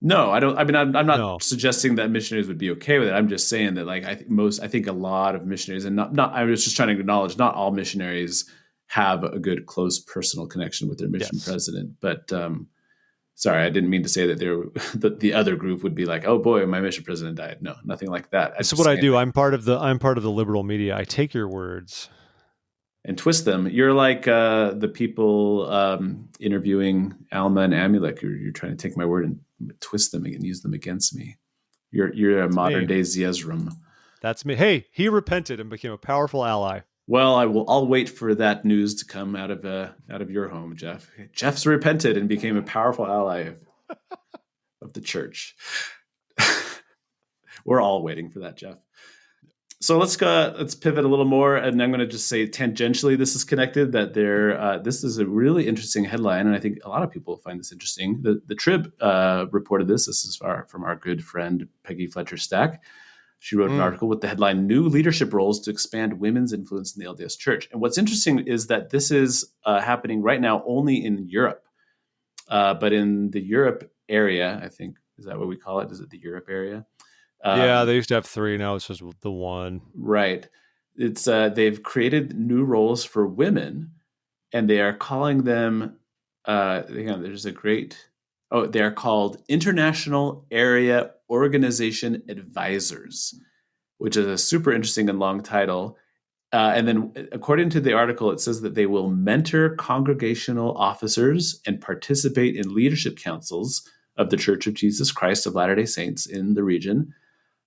No, I don't. I mean, I'm not suggesting that missionaries would be okay with it. I'm just saying that, like, I think a lot of missionaries, and not. I was just trying to acknowledge not all missionaries have a good, close, personal connection with their mission president. But sorry, I didn't mean to say that the other group would be like, oh boy, my mission president died. No, nothing like that. This is what I do. I'm part of the liberal media. I take your words and twist them. You're like the people interviewing Alma and Amulek. You're trying to take my word and twist them and use them against me. You're a modern day Zeezrom. That's me. Hey, he repented and became a powerful ally. Well, I'll wait for that news to come out of your home, Jeff. Jeff's repented and became a powerful ally of the church. We're all waiting for that, Jeff. So let's pivot a little more, and I'm going to just say tangentially this is connected. That this is a really interesting headline, and I think a lot of people find this interesting. The Trib reported this. This is from our good friend Peggy Fletcher Stack. She wrote an article with the headline "New Leadership Roles to Expand Women's Influence in the LDS Church." And what's interesting is that this is happening right now only in Europe, but in the Europe area, I think, is that what we call it? Is it the Europe area? Yeah, they used to have 3. Now it's just the 1. Right. It's they've created new roles for women, and they are calling them. There's a great. Oh, they are called International Area Organization Advisors, which is a super interesting and long title. And then, according to the article, it says that they will mentor congregational officers and participate in leadership councils of the Church of Jesus Christ of Latter-day Saints in the region.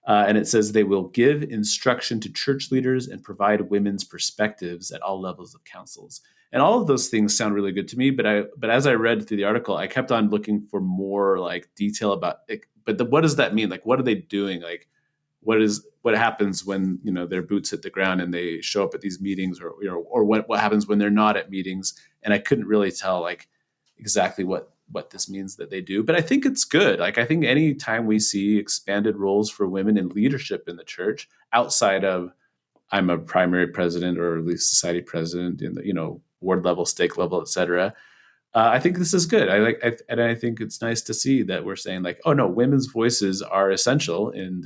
And it says they will give instruction to church leaders and provide women's perspectives at all levels of councils. And all of those things sound really good to me. But as I read through the article, I kept on looking for more like detail about it. But what does that mean? Like, what are they doing? Like, what happens when their boots hit the ground and they show up at these meetings, or what happens when they're not at meetings? And I couldn't really tell like exactly what this means that they do, but I think it's good. Like, I think any time we see expanded roles for women in leadership in the church, outside of I'm a primary president or at least society president in the ward level, stake level, etc. I think this is good. I think it's nice to see that we're saying like, oh no, women's voices are essential in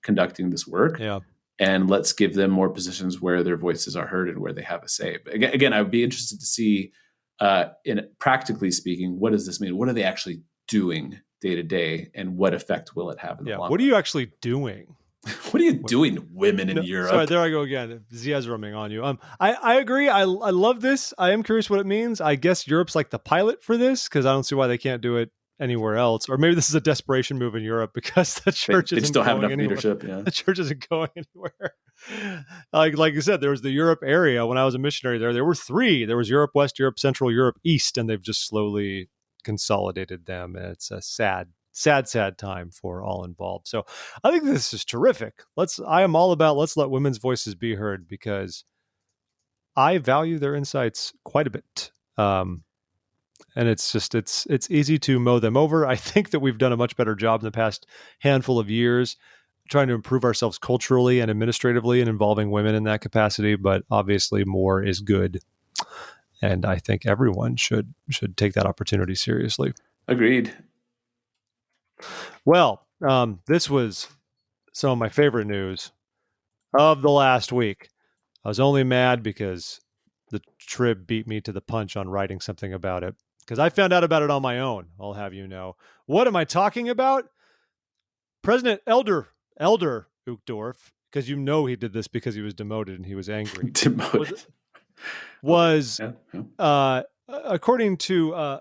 conducting this work. Yeah. And let's give them more positions where their voices are heard and where they have a say. But again, I would be interested to see, in practically speaking, what does this mean? What are they actually doing day to day, and what effect will it have in the long run? What are you actually doing? What are you doing, women in Europe? Sorry, there I go again. Zeezroming on you. I agree. I love this. I am curious what it means. I guess Europe's like the pilot for this, because I don't see why they can't do it anywhere else. Or maybe this is a desperation move in Europe because the church they just don't have enough leadership. Yeah, the church isn't going anywhere. Like you said, there was the Europe area when I was a missionary there. There were 3. There was Europe West, Europe Central, Europe East, and they've just slowly consolidated them. And it's a sad time for all involved. So I think this is terrific. I am all about let's let women's voices be heard, because I value their insights quite a bit. And it's just, it's easy to mow them over. I think that we've done a much better job in the past handful of years trying to improve ourselves culturally and administratively and involving women in that capacity, but obviously more is good. And I think everyone should take that opportunity seriously. Agreed. Well, this was some of my favorite news of the last week. I was only mad because the Trib beat me to the punch on writing something about it, because I found out about it on my own, I'll have you know. What am I talking about? President Elder Uchtdorf, because he did this because he was demoted and he was angry. Demoted. Was according to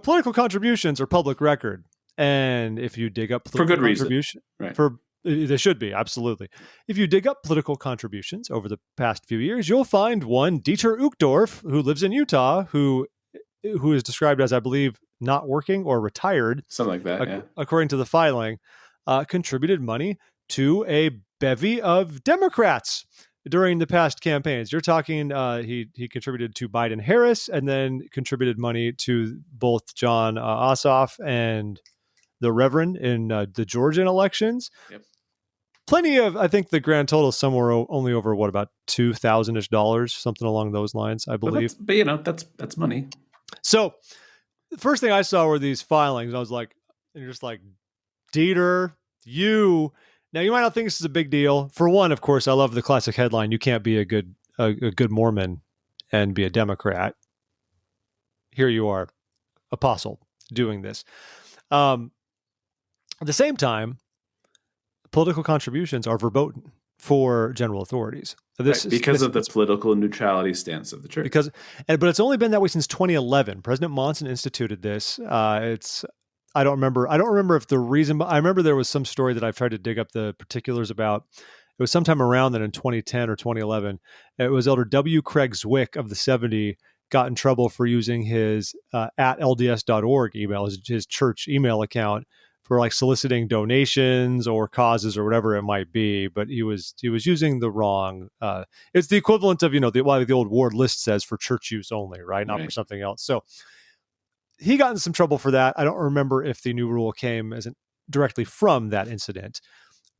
political contributions are public record, and if you dig up political for good contribution, reason, right. They should be, absolutely. If you dig up political contributions over the past few years, you'll find one Dieter Uchtdorf, who lives in Utah, who is described as, I believe, not working or retired, something like that. According to the filing, contributed money to a bevy of Democrats. during the past campaigns. You're talking he contributed to Biden-Harris and then contributed money to both John Ossoff and the Reverend in the Georgian elections. Yep. Plenty of, I think the grand total is somewhere only over about $2,000-ish, something along those lines, I believe. But that's money. So the first thing I saw were these filings. I was like, and you're just like, Dieter, now you might not think this is a big deal. For one, of course, I love the classic headline: "You can't be a good Mormon and be a Democrat." Here you are, apostle, doing this. At the same time, political contributions are verboten for general authorities. Because of the political neutrality stance of the church. But it's only been that way since 2011. President Monson instituted this. I don't remember if the reason, but I remember there was some story that I've tried to dig up the particulars about. It was sometime around then in 2010 or 2011. It was Elder W. Craig Zwick of the 70 got in trouble for using his at LDS.org email, his church email account, for like soliciting donations or causes or whatever it might be. But he was using the wrong. It's the equivalent of the old ward list says for church use only, right? Not for something else. So he got in some trouble for that. I don't remember if the new rule came directly from that incident,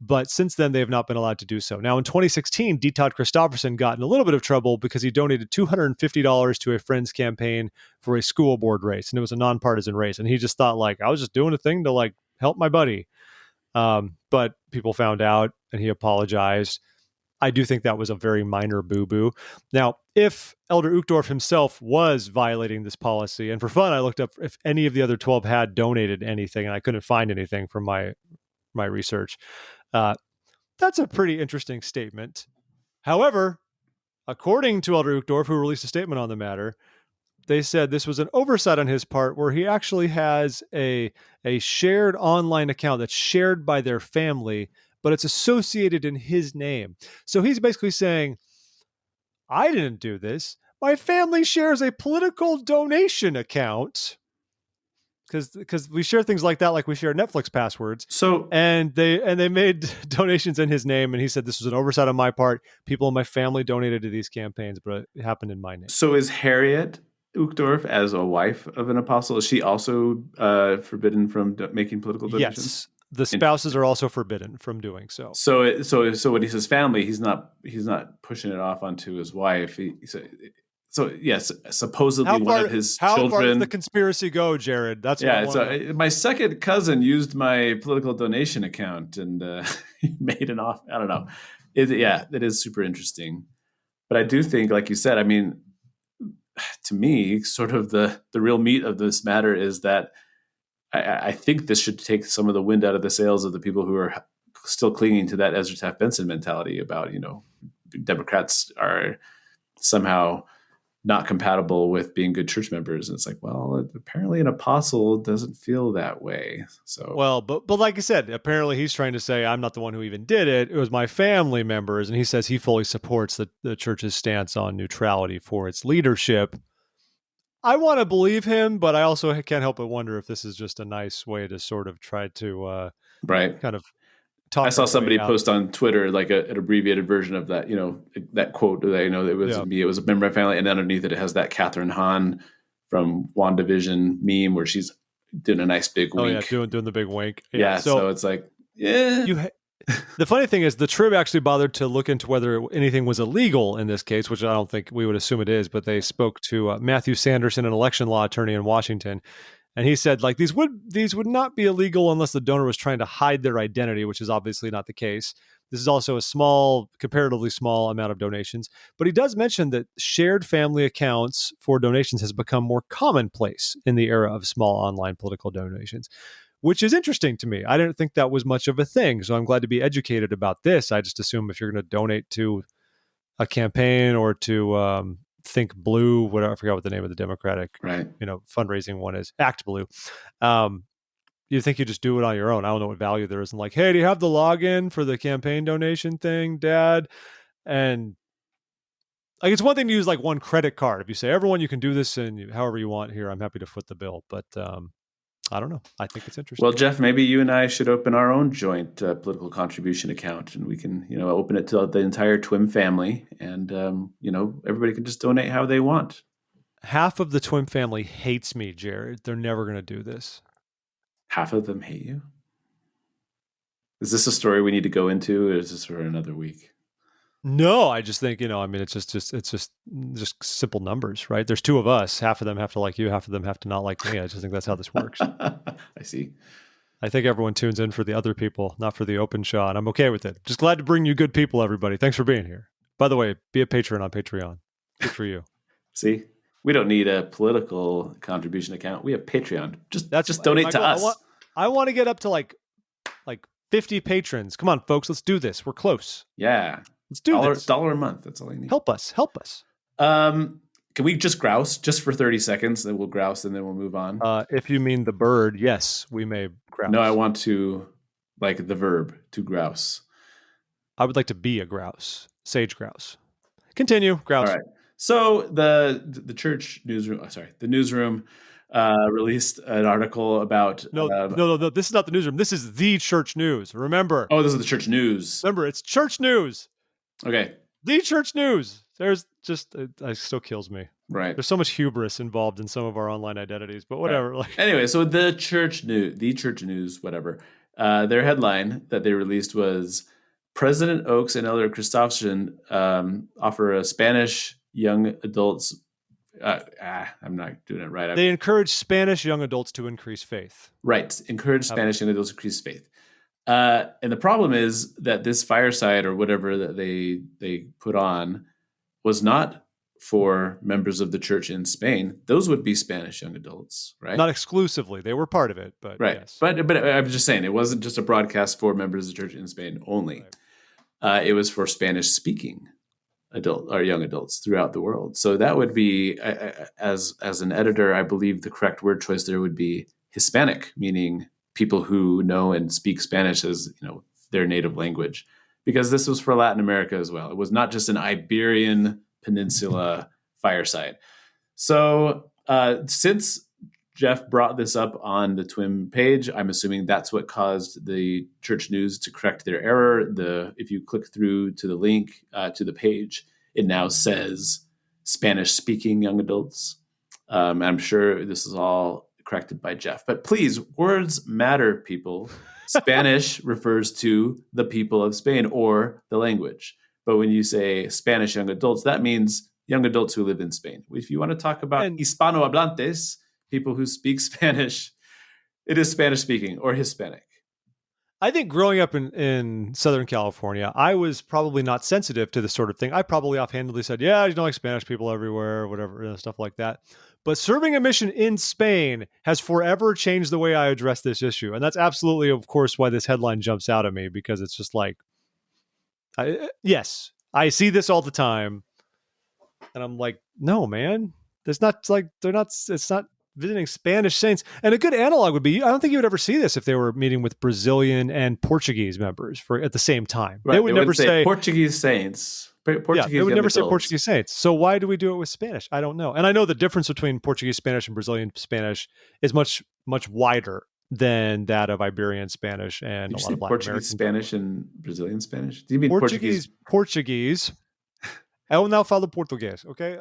but since then they have not been allowed to do so. Now in 2016, D. Todd Christofferson got in a little bit of trouble because he donated $250 to a friend's campaign for a school board race, and it was a nonpartisan race. And he just thought I was just doing a thing to help my buddy. But people found out and he apologized. I do think that was a very minor boo-boo. Now, if Elder Uchtdorf himself was violating this policy, and for fun, I looked up if any of the other 12 had donated anything, and I couldn't find anything from my research. That's a pretty interesting statement. However, according to Elder Uchtdorf, who released a statement on the matter, they said this was an oversight on his part where he actually has a shared online account that's shared by their family, but it's associated in his name. So he's basically saying, I didn't do this. My family shares a political donation account because we share things like that, like we share Netflix passwords. So and they made donations in his name, and he said this was an oversight on my part. People in my family donated to these campaigns, but it happened in my name. So is Harriet Uchtdorf, as a wife of an apostle, is she also forbidden from making political donations? Yes. The spouses are also forbidden from doing so. So when he says family, he's not pushing it off onto his wife. So yes, supposedly one of his children. How far does the conspiracy go, Jared? That's my second cousin used my political donation account and he made an off. I don't know. It is super interesting. But I do think, like you said, I mean, to me, sort of the real meat of this matter is that I think this should take some of the wind out of the sails of the people who are still clinging to that Ezra Taft Benson mentality about, Democrats are somehow not compatible with being good church members. And it's like, well, apparently an apostle doesn't feel that way. So, well, but like I said, apparently he's trying to say, I'm not the one who even did it. It was my family members. And he says he fully supports the church's stance on neutrality for its leadership. I want to believe him, but I also can't help but wonder if this is just a nice way to sort of try to kind of talk. I saw somebody post on Twitter like an abbreviated version of that, that quote that it was me, it was a member of my family, and underneath it has that Catherine Hahn from WandaVision meme where she's doing a nice big wink. Oh yeah, doing the big wink. Yeah, so it's like, yeah. The funny thing is the Trib actually bothered to look into whether anything was illegal in this case, which I don't think we would assume it is, but they spoke to Matthew Sanderson, an election law attorney in Washington, and he said these would not be illegal unless the donor was trying to hide their identity, which is obviously not the case. This is also a comparatively small amount of donations, but he does mention that shared family accounts for donations has become more commonplace in the era of small online political donations, which is interesting to me. I didn't think that was much of a thing, so I'm glad to be educated about this. I just assume if you're going to donate to a campaign or to Think Blue, whatever, I forgot what the name of the Democratic fundraising one is, Act Blue. You think you just do it on your own. I don't know what value there is. And hey, do you have the login for the campaign donation thing, Dad? And it's one thing to use one credit card. If you say, everyone, you can do this and however you want here, I'm happy to foot the bill. But I don't know. I think it's interesting. Well, Jeff, maybe you and I should open our own joint political contribution account, and we can, open it to the entire Twim family, and everybody can just donate how they want. Half of the Twim family hates me, Jared. They're never going to do this. Half of them hate you? Is this a story we need to go into, or is this for another week? No, I just think, it's just simple numbers, right? There's two of us. Half of them have to like you. Half of them have to not like me. I just think that's how this works. I see. I think everyone tunes in for the other people, not for the open shot. And I'm okay with it. Just glad to bring you good people, everybody. Thanks for being here. By the way, be a patron on Patreon. Good for you. See? We don't need a political contribution account. We have Patreon. Just donate to us. I want to get up to like 50 patrons. Come on, folks. Let's do this. We're close. Yeah. Let's do this. $1 a month. That's all I need. Help us. Can we just grouse just for 30 seconds? Then we'll grouse and then we'll move on. If you mean the bird, yes, we may grouse. No, I want to, like the verb, to grouse. I would like to be a grouse. Sage grouse. Continue. Grouse. All right. So the church newsroom, the newsroom released an article about... No. This is not the newsroom. This is the church news. Remember. Oh, this is the church news. Remember, it's church news. Okay. The church news. There's just... it still kills me. Right. There's so much hubris involved in some of our online identities, but whatever. Right. Anyway, so the church news, whatever. Their headline that they released was President Oakes and Elder Christofferson offer a Spanish young adults. I'm not doing it right. They encourage Spanish young adults to increase faith. Right. Encourage Spanish young adults to increase faith. And the problem is that this fireside or whatever that they put on was not for members of the church in Spain. Those would be Spanish young adults, right? Not exclusively. They were part of it, but right. Yes. But I'm just saying, it wasn't just a broadcast for members of the church in Spain only. Right. It was for Spanish-speaking young adults throughout the world. So that would be, as an editor, I believe the correct word choice there would be Hispanic, meaning people who know and speak Spanish as their native language, because this was for Latin America as well. It was not just an Iberian Peninsula fireside. So since Jeff brought this up on the Twim page, I'm assuming that's what caused the church news to correct their error. If you click through to the link to the page, it now says Spanish-speaking young adults. I'm sure this is all corrected by Jeff. But please, words matter, people. Spanish refers to the people of Spain or the language. But when you say Spanish young adults, that means young adults who live in Spain. If you want to talk about Hispanohablantes, people who speak Spanish, it is Spanish speaking or Hispanic. I think growing up in Southern California, I was probably not sensitive to this sort of thing. I probably offhandedly said, yeah, like Spanish people everywhere, whatever, stuff like that. But serving a mission in Spain has forever changed the way I address this issue. And that's absolutely, of course, why this headline jumps out at me, because it's just like, yes, I see this all the time. And I'm like, no, man, it's not visiting Spanish saints. And a good analog would be, I don't think you would ever see this if they were meeting with Brazilian and Portuguese members at the same time. Right. They would never say Portuguese saints. They would never say Portuguese saints. So why do we do it with Spanish? I don't know. And I know the difference between Portuguese Spanish and Brazilian Spanish is much, much wider than that of Iberian Spanish and a lot of Latin Portuguese American Spanish and Brazilian Spanish? Do you mean Portuguese? Eu não falo português, okay?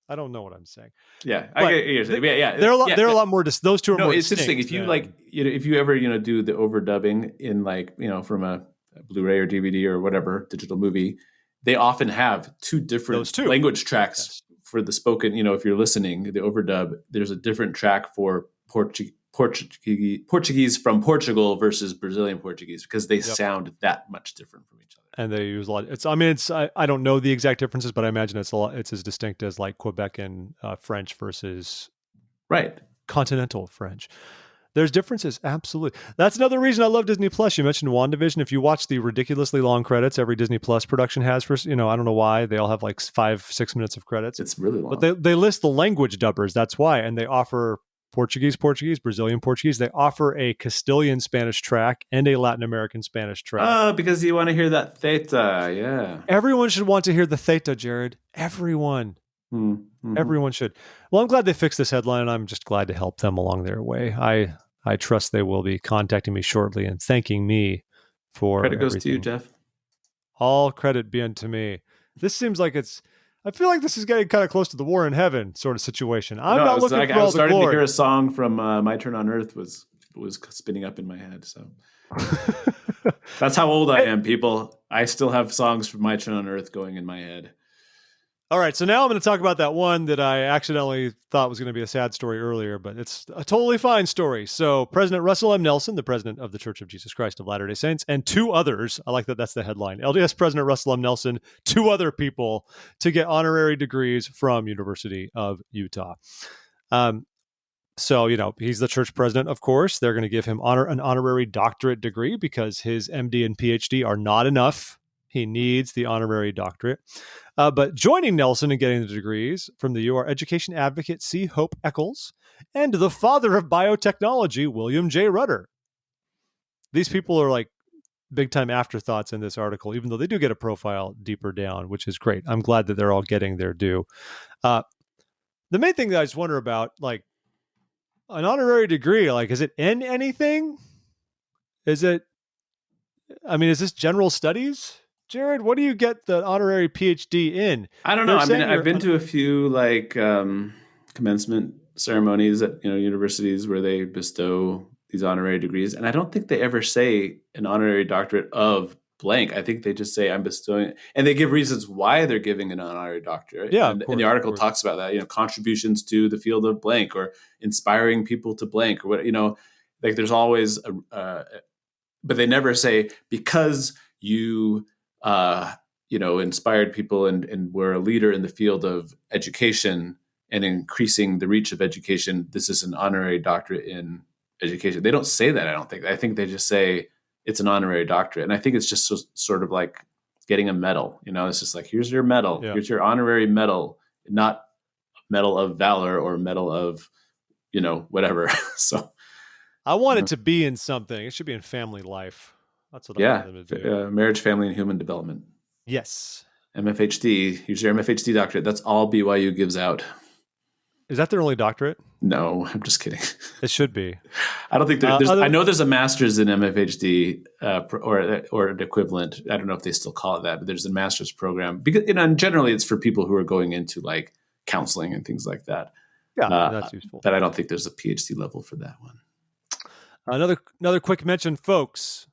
I don't know what I'm saying. Yeah, I get you're saying. Yeah, they're a lot more. Those two are more. It's interesting. If you if you ever do the overdubbing in from a Blu-ray or DVD or whatever digital movie, they often have two different language tracks for the spoken. If you're listening, the overdub, there's a different track for Portuguese from Portugal versus Brazilian Portuguese because they sound that much different from each other. And they use a lot. I don't know the exact differences, but I imagine it's as distinct as like Quebec and French versus continental French. There's differences, absolutely. That's another reason I love Disney Plus. You mentioned WandaVision. If you watch the ridiculously long credits every Disney Plus production has for, I don't know why they all have like 5-6 minutes of credits. It's really long. But they list the language dubbers. That's why, and they offer Portuguese, Brazilian Portuguese. They offer a Castilian Spanish track and a Latin American Spanish track. Oh, because you want to hear that theta, yeah. Everyone should want to hear the theta, Jared. Everyone. Mm-hmm. Everyone should. Well, I'm glad they fixed this headline, and I'm just glad to help them along their way. I trust they will be contacting me shortly and thanking me for credit goes everything. to you, Jeff. All credit be unto me. This seems like I feel like this is getting kind of close to the war in heaven sort of situation. I'm not looking for all the glory. I was starting to hear a song from My Turn on Earth was spinning up in my head. So that's how old I am, people. I still have songs from My Turn on Earth going in my head. All right, so now I'm going to talk about that one that I accidentally thought was going to be a sad story earlier, but it's a totally fine story. So President Russell M. Nelson, the president of the Church of Jesus Christ of Latter-day Saints, and two others, I like that that's the headline, LDS President Russell M. Nelson, two other people to get honorary degrees from University of Utah. So, he's the church president, of course. They're going to give him an honorary doctorate degree because his MD and PhD are not enough. He needs the honorary doctorate. But joining Nelson in getting the degrees from the U are education advocate C. Hope Eccles and the father of biotechnology, William J. Rudder. These people are like big-time afterthoughts in this article, even though they do get a profile deeper down, which is great. I'm glad that they're all getting their due. The main thing that I just wonder about, like, an honorary degree, like, is it in anything? Is this general studies? Jared, what do you get the honorary PhD in? I don't know. I mean, I've been to a few commencement ceremonies at universities where they bestow these honorary degrees, and I don't think they ever say an honorary doctorate of blank. I think they just say I'm bestowing, and they give reasons why they're giving an honorary doctorate. Yeah, and the article talks about that. Contributions to the field of blank, or inspiring people to blank, or what. Like there's always but they never say because you. Inspired people and were a leader in the field of education and increasing the reach of education. This is an honorary doctorate in education. They don't say that, I don't think. I think they just say it's an honorary doctorate. And I think it's just sort of like getting a medal. It's just like, here's your medal. Yeah. Here's your honorary medal, not medal of valor or medal of, whatever. So I want it to be in something. It should be in family life. That's what I want them to do. Marriage, family, and human development. Yes. MFHD. Here's your MFHD doctorate. That's all BYU gives out. Is that their only doctorate? No, I'm just kidding. It should be. I don't think there's. I know there's a master's in MFHD or an equivalent. I don't know if they still call it that, but there's a master's program because and generally it's for people who are going into like counseling and things like that. Yeah, that's useful. But I don't think there's a PhD level for that one. Another quick mention, folks.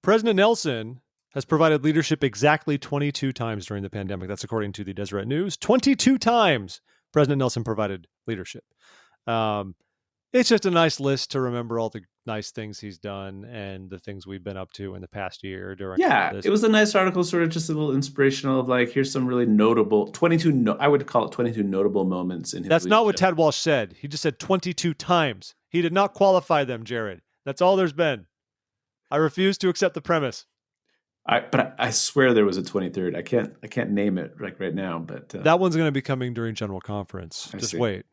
President Nelson has provided leadership exactly 22 times during the pandemic. That's according to the Deseret News. 22 times President Nelson provided leadership. It's just a nice list to remember all the nice things he's done and the things we've been up to in the past year. It was a nice article, sort of just a little inspirational of like, here's some really notable, I would call it 22 notable moments in his That's leadership. Not what Tad Walsh said. He just said 22 times. He did not qualify them, Jared. That's all there's been. I refuse to accept the premise. But I swear there was a 23rd. I can't name it like right now, but that one's going to be coming during General Conference. Just wait.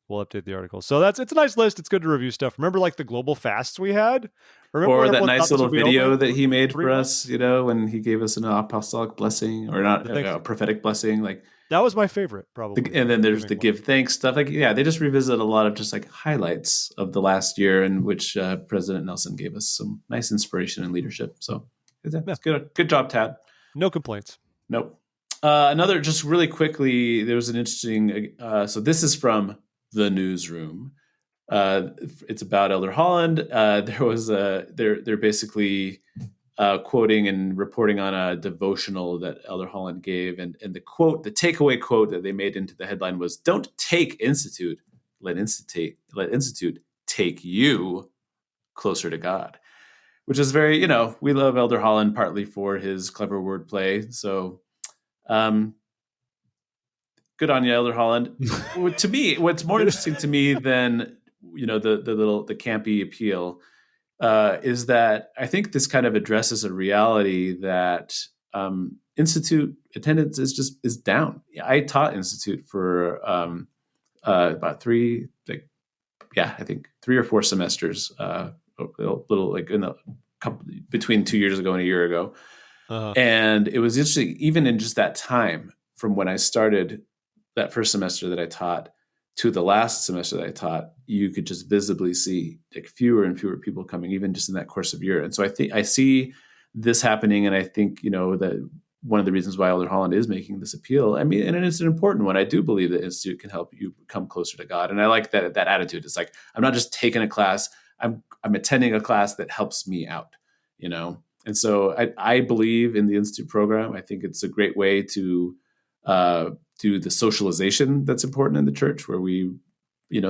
We'll update the article. So it's a nice list. It's good to review stuff. Remember like the global fasts we had? Or that nice little video that he made for us, when he gave us an apostolic blessing or not a prophetic blessing. Like that was my favorite, probably. And then there's the give thanks stuff. Like, they just revisit a lot of just like highlights of the last year in which President Nelson gave us some nice inspiration and leadership. So that's good. Good job, Tad. No complaints. Nope. Another, just really quickly, there was an interesting, so this is from the newsroom. It's about Elder Holland. There was they're basically quoting and reporting on a devotional that Elder Holland gave, and the takeaway quote that they made into the headline was, "Don't take institute, let institute take you closer to God," which is very, we love Elder Holland partly for his clever wordplay. So, good on you, Elder Holland. To me, what's more interesting to me than the campy appeal is that I think this kind of addresses a reality that institute attendance is down. I taught institute for about 3 or 4 semesters, a little like in the couple between 2 years ago and a year ago, and it was interesting even in just that time from when I started that first semester that I taught to the last semester that I taught, you could just visibly see like fewer and fewer people coming, even just in that course of year. And so I think I see this happening, and I think that one of the reasons why Elder Holland is making this appeal. I mean, and it's an important one. I do believe that Institute can help you come closer to God, and I like that attitude. It's like I'm not just taking a class; I'm attending a class that helps me out. And so I believe in the Institute program. I think it's a great way to do the socialization that's important in the church, where we,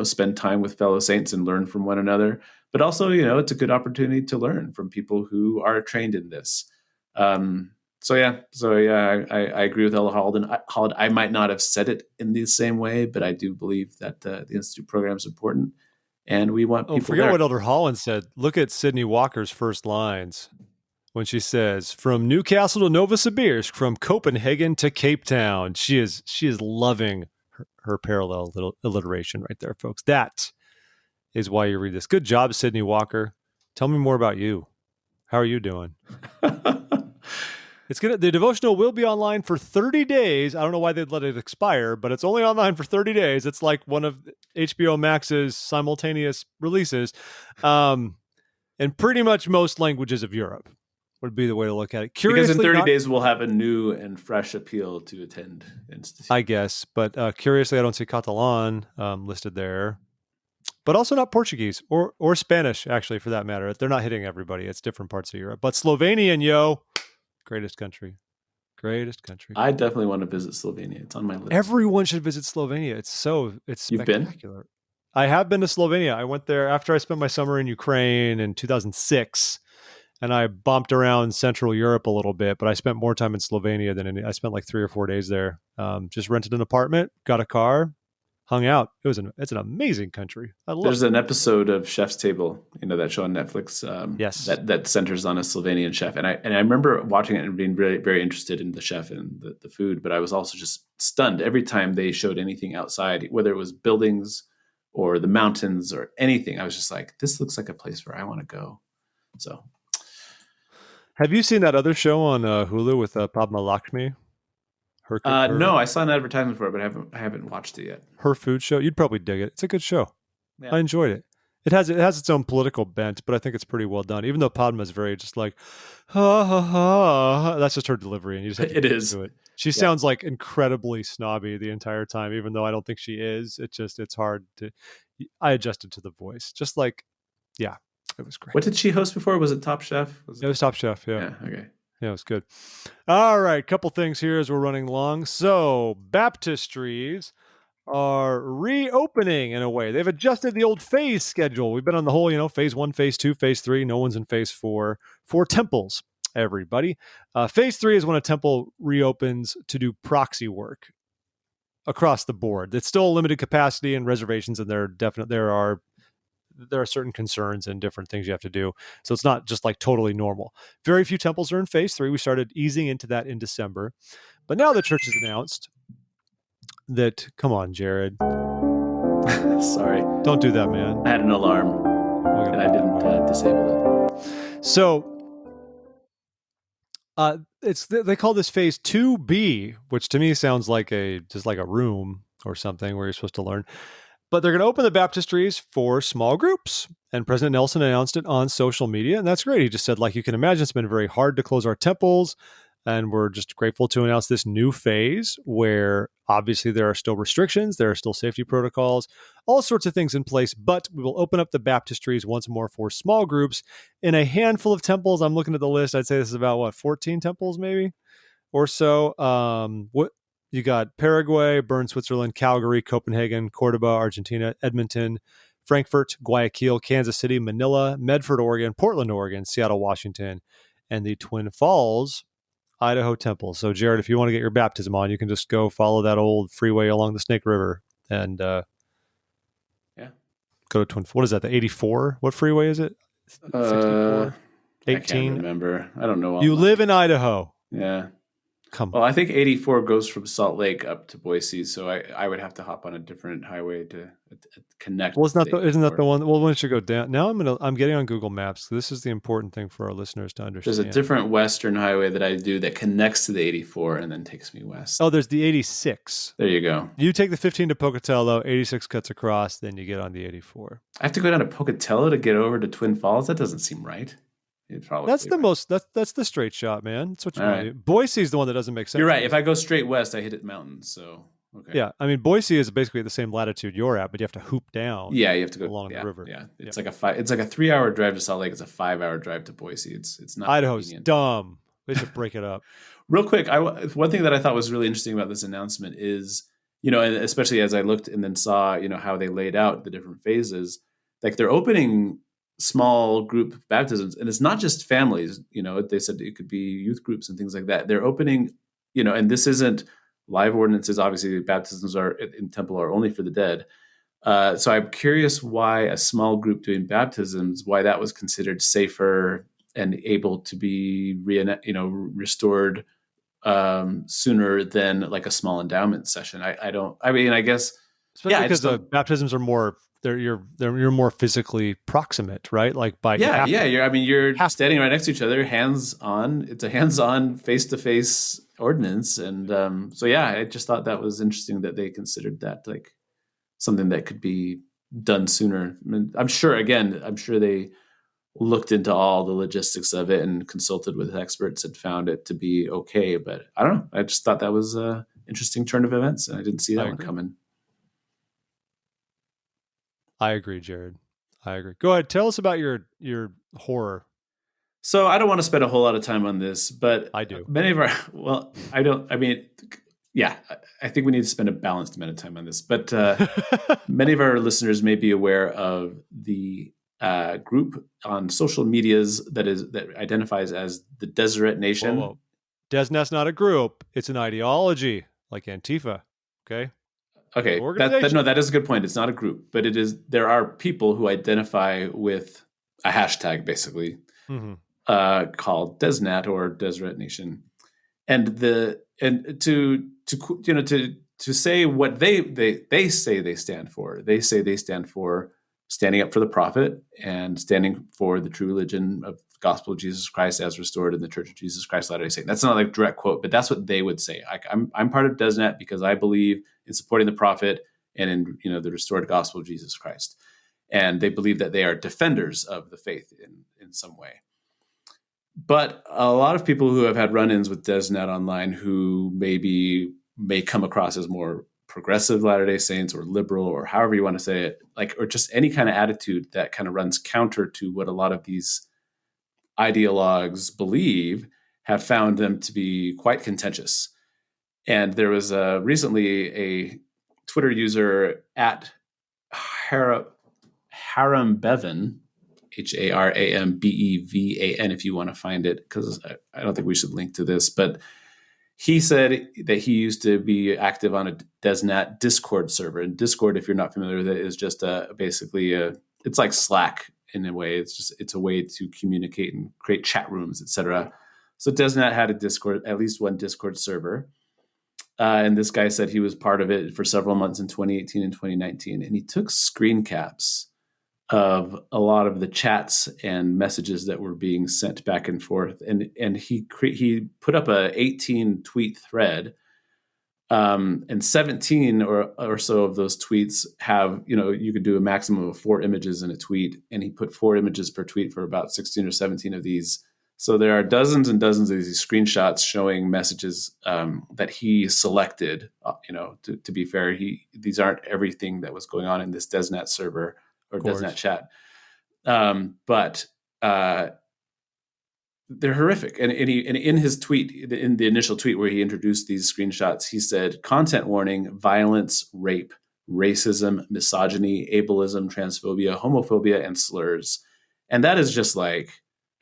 spend time with fellow saints and learn from one another. But also, it's a good opportunity to learn from people who are trained in this. So I agree with Elder Holland. I might not have said it in the same way, but I do believe that the Institute program is important, and we want people. Forget there. what Elder Holland said. Look at Sydney Walker's first lines when she says, "From Newcastle to Novosibirsk, from Copenhagen to Cape Town." She is loving her parallel little alliteration right there, folks. That is why you read this. Good job, Sydney Walker. Tell me more about you. How are you doing? The devotional will be online for 30 days. I don't know why they'd let it expire, but it's only online for 30 days. It's like one of HBO Max's simultaneous releases. In pretty much most languages of Europe would be the way to look at it. Because in 30 days, we'll have a new and fresh appeal to attend Institute. I guess. But curiously, I don't see Catalan listed there. But also not Portuguese or Spanish, actually, for that matter. They're not hitting everybody. It's different parts of Europe. But Slovenian, greatest country. I definitely want to visit Slovenia. It's on my list. Everyone should visit Slovenia. It's spectacular. You've been? I have been to Slovenia. I went there after I spent my summer in Ukraine in 2006, and I bumped around Central Europe a little bit, but I spent more time in Slovenia than I spent like 3 or 4 days there. Just rented an apartment, got a car, hung out. It's an amazing country. There's an episode of Chef's Table, that show on Netflix. Yes, that centers on a Slovenian chef, and I remember watching it and being very, very interested in the chef and the food. But I was also just stunned every time they showed anything outside, whether it was buildings or the mountains or anything. I was just like, this looks like a place where I want to go. So, have you seen that other show on Hulu with Padma Lakshmi? No, I saw an advertisement for it, but I haven't watched it yet. Her food show, you'd probably dig it. It's a good show. Yeah. I enjoyed it. It has its own political bent, but I think it's pretty well done. Even though Padma is very just like, ha ha ha. That's just her delivery, and you just have to it is. To it. She sounds like incredibly snobby the entire time, even though I don't think she is. It's hard to. I adjusted to the voice, just like, yeah, it was great. What did she host before? Was it Top Chef? It was Top Chef. Yeah. Okay. Yeah, it was good. All right, couple things here as we're running long. So, baptistries are reopening in a way. They've adjusted the old phase schedule. We've been on the whole, phase 1, phase 2, phase 3. No one's in phase 4 for temples, everybody. Phase 3 is when a temple reopens to do proxy work across the board. It's still a limited capacity and reservations, and there are certain concerns and different things you have to do. So it's not just like totally normal. Very few temples are in phase 3. We started easing into that in December. But now the church has announced that, come on, Jared. Sorry. Don't do that, man. I had an alarm and I didn't disable it. So they call this phase 2B, which to me sounds like just like a room or something where you're supposed to learn. But they're going to open the baptistries for small groups. And President Nelson announced it on social media. And that's great. He just said, like you can imagine, it's been very hard to close our temples. And we're just grateful to announce this new phase where obviously there are still restrictions. There are still safety protocols, all sorts of things in place. But we will open up the baptistries once more for small groups in a handful of temples. I'm looking at the list. I'd say this is about 14 temples maybe or so. You got Paraguay, Bern, Switzerland, Calgary, Copenhagen, Cordoba, Argentina, Edmonton, Frankfurt, Guayaquil, Kansas City, Manila, Medford, Oregon, Portland, Oregon, Seattle, Washington, and the Twin Falls, Idaho Temple. So, Jared, if you want to get your baptism on, you can just go follow that old freeway along the Snake River and go to Twin. What is that? The 84? What freeway is it? 64? 18? I can't remember. I don't know. You live in Idaho. Yeah. Well, I think 84 goes from Salt Lake up to Boise, so I would have to hop on a different highway to connect. Well, isn't that the one? Well, once you go down, now I'm getting on Google Maps. This is the important thing for our listeners to understand. There's a different western highway that I do that connects to the 84 and then takes me west. Oh, there's the 86. There you go. You take the 15 to Pocatello, 86 cuts across, then you get on the 84. I have to go down to Pocatello to get over to Twin Falls. That doesn't seem right. That's the most. That's the straight shot, man. That's what you want to do. Boise is the one that doesn't make sense. You're right. If I go straight west, I hit it mountains. So okay. Yeah, I mean Boise is basically at the same latitude you're at, but you have to hoop down. Yeah, you have to go along the river. Yeah, it's like a 3-hour drive to Salt Lake. It's a 5-hour drive to Boise. It's not. Idaho's dumb. We should break it up. Real quick, one thing that I thought was really interesting about this announcement is, and especially as I looked and then saw, how they laid out the different phases, like they're opening small group baptisms, and it's not just families. They said it could be youth groups and things like that. They're opening, and this isn't live ordinances. Obviously, baptisms are in temple are only for the dead. So I'm curious why a small group doing baptisms, why that was considered safer and able to be restored sooner than like a small endowment session. I guess, especially because the baptisms are more. You're more physically proximate, right? Like by you're standing right next to each other, hands on. It's a hands-on, face-to-face ordinance, and I just thought that was interesting that they considered that like something that could be done sooner. I mean, I'm sure they looked into all the logistics of it and consulted with experts and found it to be okay. But I don't know. I just thought that was an interesting turn of events, and I didn't see that one coming. I agree, Jared. I agree. Go ahead. Tell us about your horror. So I don't want to spend a whole lot of time on this, but I do. I think we need to spend a balanced amount of time on this, but many of our listeners may be aware of the group on social medias that identifies as the Deseret Nation. Whoa. DezNat's not a group. It's an ideology like Antifa. Okay. Okay, that is a good point. It's not a group, but it is. There are people who identify with a hashtag, basically, called DezNat or Deseret Nation, and to say what they say they stand for. They say they stand for standing up for the prophet and standing for the true religion of the gospel of Jesus Christ as restored in the Church of Jesus Christ Latter-day Saints. That's not like a direct quote, but that's what they would say. I'm part of DezNat because I believe in supporting the prophet and in the restored gospel of Jesus Christ. And they believe that they are defenders of the faith in some way. But a lot of people who have had run-ins with DezNat online who may come across as more progressive Latter-day Saints or liberal or however you want to say it, or just any kind of attitude that kind of runs counter to what a lot of these ideologues believe, have found them to be quite contentious. And there was recently a Twitter user at Harambevan, HaramBevan, if you want to find it, because I don't think we should link to this, but he said that he used to be active on a DezNat Discord server. And Discord, if you're not familiar with it, is just it's like Slack in a way. It's a way to communicate and create chat rooms, etc. So DezNat had at least one Discord server. And this guy said he was part of it for several months in 2018 and 2019. And he took screen caps of a lot of the chats and messages that were being sent back and forth. And he put up a 18 tweet thread. And 17 or so of those tweets have, you could do a maximum of 4 images in a tweet. And he put 4 images per tweet for about 16 or 17 of these. So there are dozens and dozens of these screenshots showing messages that he selected. To be fair, these aren't everything that was going on in this DezNat server or DezNat chat, but they're horrific. And in his tweet, in the initial tweet where he introduced these screenshots, he said, "Content warning: violence, rape, racism, misogyny, ableism, transphobia, homophobia, and slurs." And that is just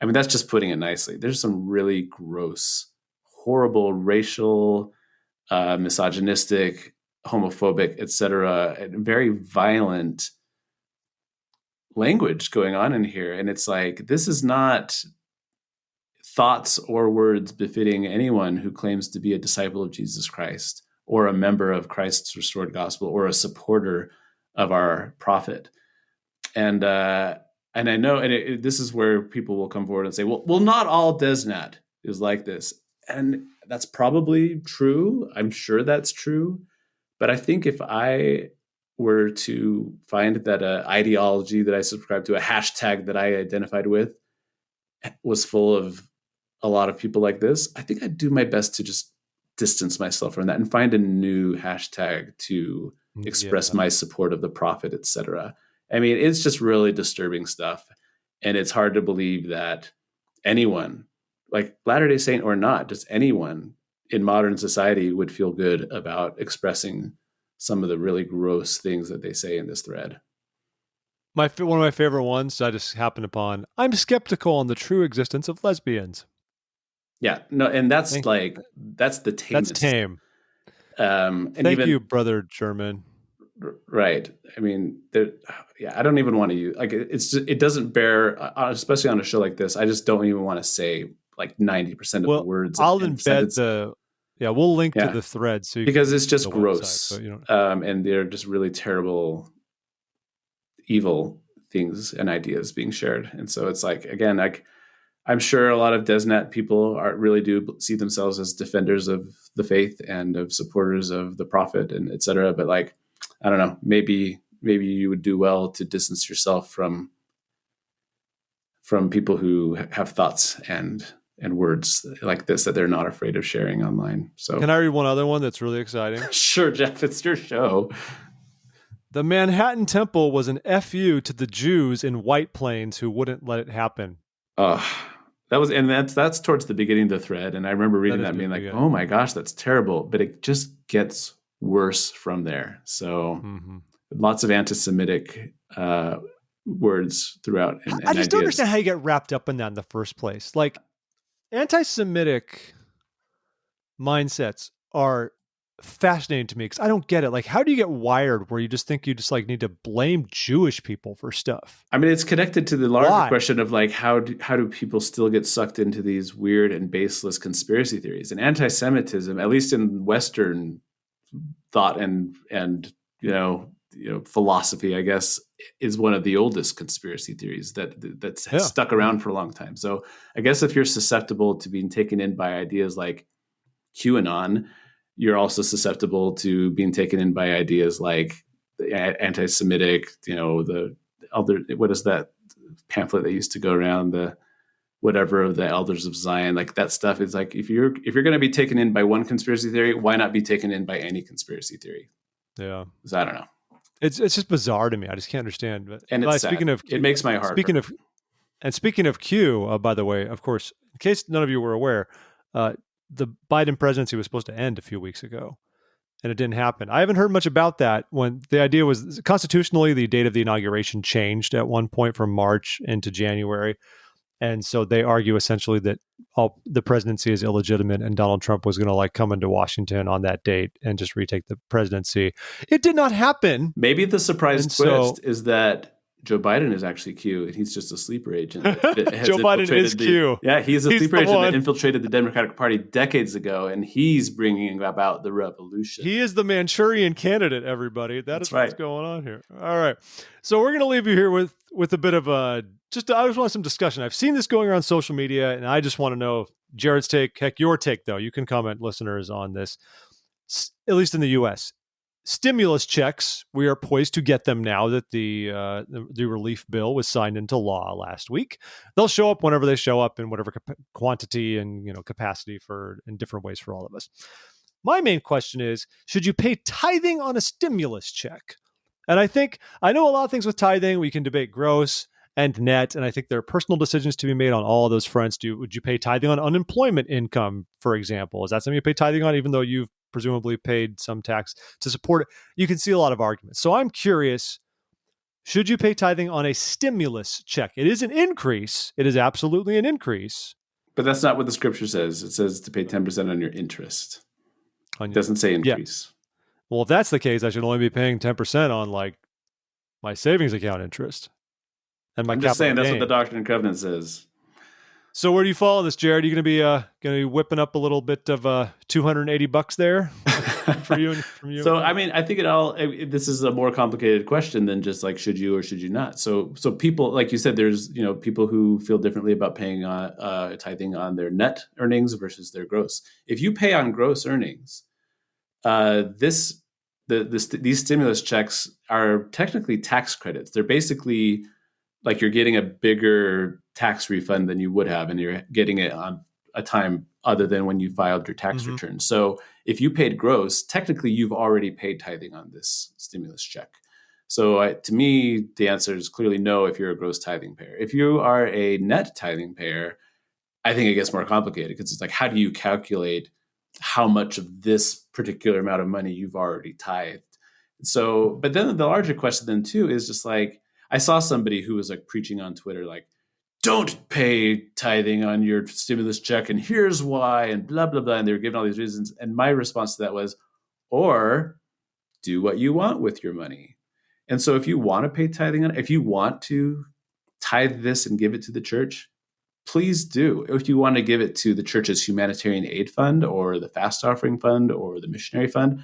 that's just putting it nicely. There's some really gross, horrible, racial, misogynistic, homophobic, etc., and very violent language going on in here. And it's like, this is not thoughts or words befitting anyone who claims to be a disciple of Jesus Christ, or a member of Christ's restored gospel, or a supporter of our prophet. And I know, and this is where people will come forward and say, well, not all DezNat is like this. And that's probably true. I'm sure that's true. But I think if I were to find that an ideology that I subscribe to, a hashtag that I identified with, was full of a lot of people like this, I think I'd do my best to just distance myself from that and find a new hashtag to express my support of the prophet, etc. I mean, it's just really disturbing stuff. And it's hard to believe that anyone, like Latter-day Saint or not, just anyone in modern society would feel good about expressing some of the really gross things that they say in this thread. One of my favorite ones I just happened upon, I'm skeptical on the true existence of lesbians. Yeah, no, and that's the tamest. That's tame. And Thank you, Brother German. Right. I mean, I don't even want to use, like, it doesn't bear, especially on a show like this. I just don't even want to say like 90% of the words. I'll embed we'll link to the thread because it's just gross. Website, and they're just really terrible, evil things and ideas being shared. And so it's like, again, like, I'm sure a lot of DezNat people really do see themselves as defenders of the faith and of supporters of the prophet and et cetera. But like, I don't know, maybe you would do well to distance yourself from people who have thoughts and words like this that they're not afraid of sharing online. So can I read one other one that's really exciting? Sure, Jeff, it's your show. The Manhattan Temple was an FU to the Jews in White Plains who wouldn't let it happen. That's towards the beginning of the thread. And I remember reading that and being like, oh my gosh, that's terrible. But it just gets worse from there. So lots of anti-Semitic words throughout. I just don't understand how you get wrapped up in that in the first place. Like, anti-Semitic mindsets are fascinating to me because I don't get it. Like, how do you get wired where you just think you just like need to blame Jewish people for stuff? I mean, it's connected to the larger question of like, how do people still get sucked into these weird and baseless conspiracy theories? And anti-Semitism, at least in Western thought and philosophy, I guess, is one of the oldest conspiracy theories that's stuck around for a long time. So I guess if you're susceptible to being taken in by ideas like QAnon, you're also susceptible to being taken in by ideas like anti-Semitic, the elder, what is that pamphlet that used to go around, the whatever of the elders of Zion, like that stuff is like, if you're going to be taken in by one conspiracy theory, why not be taken in by any conspiracy theory? Yeah. Because I don't know. It's just bizarre to me. I just can't understand. Speaking of, it makes my heart hurt. Speaking of Q, by the way, of course, in case none of you were aware, the Biden presidency was supposed to end a few weeks ago, and it didn't happen. I haven't heard much about that. When the idea was constitutionally, the date of the inauguration changed at one point from March into January. And so they argue essentially that the presidency is illegitimate and Donald Trump was going to like come into Washington on that date and just retake the presidency. It did not happen. Maybe the surprise twist is that Joe Biden is actually Q and he's just a sleeper agent. Joe Biden is Q. Yeah, he's a sleeper agent that infiltrated the Democratic Party decades ago, and he's bringing about the revolution. He is the Manchurian candidate, everybody. That's right. What's going on here. All right. So we're going to leave you here with a bit of I just want some discussion. I've seen this going around social media, and I just want to know Jared's take, heck, your take, though. You can comment, listeners, on this, at least in the U.S. Stimulus checks, we are poised to get them now that the relief bill was signed into law last week. They'll show up whenever they show up in whatever quantity and capacity in different ways for all of us. My main question is, should you pay tithing on a stimulus check? And I know a lot of things with tithing. We can debate gross and net, and I think there are personal decisions to be made on all of those fronts. Would you pay tithing on unemployment income, for example? Is that something you pay tithing on, even though you've presumably paid some tax to support it? You can see a lot of arguments. So I'm curious, should you pay tithing on a stimulus check? It is an increase. It is absolutely an increase. But that's not what the scripture says. It says to pay 10% on your interest. It doesn't say increase. Yeah. Well, if that's the case, I should only be paying 10% on like my savings account interest. And I'm just saying that's what the Doctrine and Covenants says. So where do you fall on this, Jared? Are you going to be whipping up a little bit of $280 there for you and from you? So I mean, I think this is a more complicated question than just like should you or should you not. So people, like you said, there's people who feel differently about paying tithing on their net earnings versus their gross. If you pay on gross earnings, these stimulus checks are technically tax credits. They're basically like you're getting a bigger tax refund than you would have, and you're getting it on a time other than when you filed your tax return. So if you paid gross, technically you've already paid tithing on this stimulus check. So to me, the answer is clearly no if you're a gross tithing payer. If you are a net tithing payer, I think it gets more complicated because it's like, how do you calculate how much of this particular amount of money you've already tithed? So, but then the larger question then too is just like, I saw somebody who was like preaching on Twitter, like, don't pay tithing on your stimulus check, and here's why, and blah, blah, blah. And they were giving all these reasons. And my response to that was, or do what you want with your money. And so if you want to pay tithing on it, if you want to tithe this and give it to the church, please do. If you want to give it to the church's humanitarian aid fund or the fast offering fund or the missionary fund,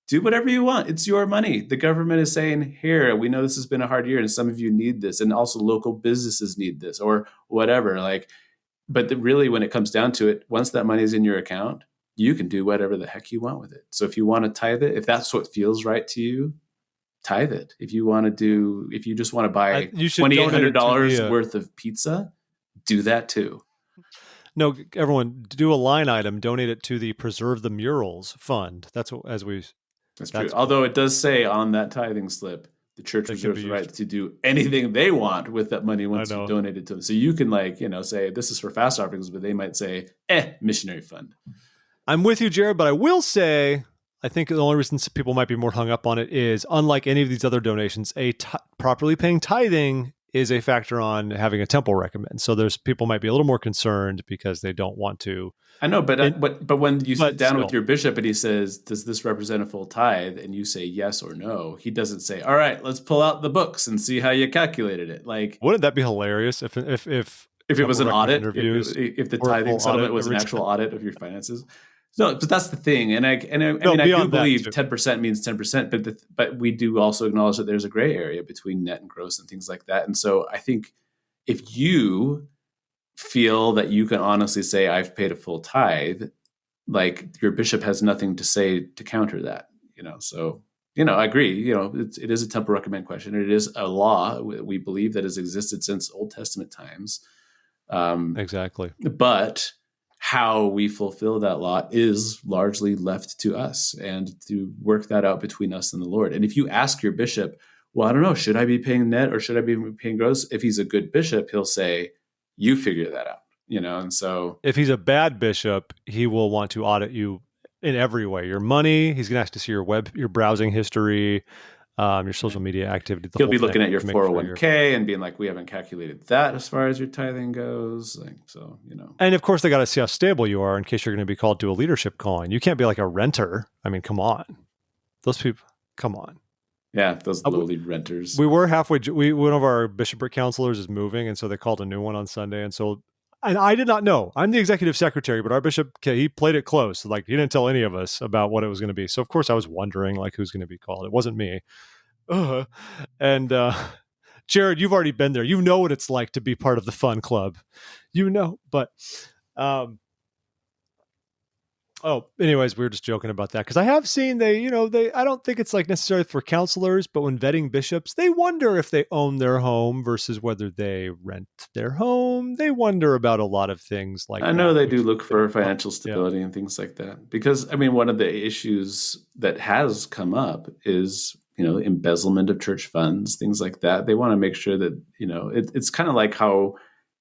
do whatever you want. It's your money. The government is saying, here, we know this has been a hard year and some of you need this. And also local businesses need this or whatever. But really, when it comes down to it, once that money is in your account, you can do whatever the heck you want with it. So if you want to tithe it, if that's what feels right to you, tithe it. If you just want to buy $2,800 worth of pizza, do that too. No, everyone, do a line item, donate it to the Preserve the Murals fund. That's true. Although it does say on that tithing slip, the church reserves the right to do anything they want with that money once you donate it to them. So you can say this is for fast offerings, but they might say, missionary fund. I'm with you, Jared, but I will say, I think the only reason people might be more hung up on it is, unlike any of these other donations, properly paying tithing is a factor on having a temple recommend. So people might be a little more concerned because they don't want to. I know, but when you sit down with your bishop and he says, does this represent a full tithe? And you say yes or no, he doesn't say, all right, let's pull out the books and see how you calculated it. Like, wouldn't that be hilarious if it was an audit, if the tithing settlement was an actual audit of your finances? No, but that's the thing. And I do believe 10% means 10%, but we do also acknowledge that there's a gray area between net and gross and things like that. And so I think if you feel that you can honestly say, I've paid a full tithe, like your bishop has nothing to say to counter that, So, I agree, it is a temple recommend question. It is a law we believe that has existed since Old Testament times. Exactly. But how we fulfill that law is largely left to us and to work that out between us and the Lord. And if you ask your bishop, well, I don't know, should I be paying net or should I be paying gross? If he's a good bishop, he'll say, you figure that out, and so. If he's a bad bishop, he will want to audit you in every way. Your money, he's going to have to see your browsing history, your social media activity. He'll be looking at your 401k and being like, we haven't calculated that as far as your tithing goes. And of course, they got to see how stable you are in case you're going to be called to a leadership calling. You can't be like a renter. I mean, come on. Those people, come on. Yeah, those lowly renters. We were halfway. One of our bishopric counselors is moving, and so they called a new one on Sunday. And I did not know. I'm the executive secretary, but our bishop, he played it close. Like, he didn't tell any of us about what it was going to be. So of course I was wondering who's going to be called. It wasn't me. And Jared, you've already been there. You know what it's like to be part of the fun club. But anyways, we were just joking about that because I have seen I don't think it's necessarily for counselors, but when vetting bishops, they wonder if they own their home versus whether they rent their home. They wonder about a lot of things like I know they do look for financial stability and things like that. Because one of the issues that has come up is, embezzlement of church funds, things like that. They want to make sure that, it's kind of like how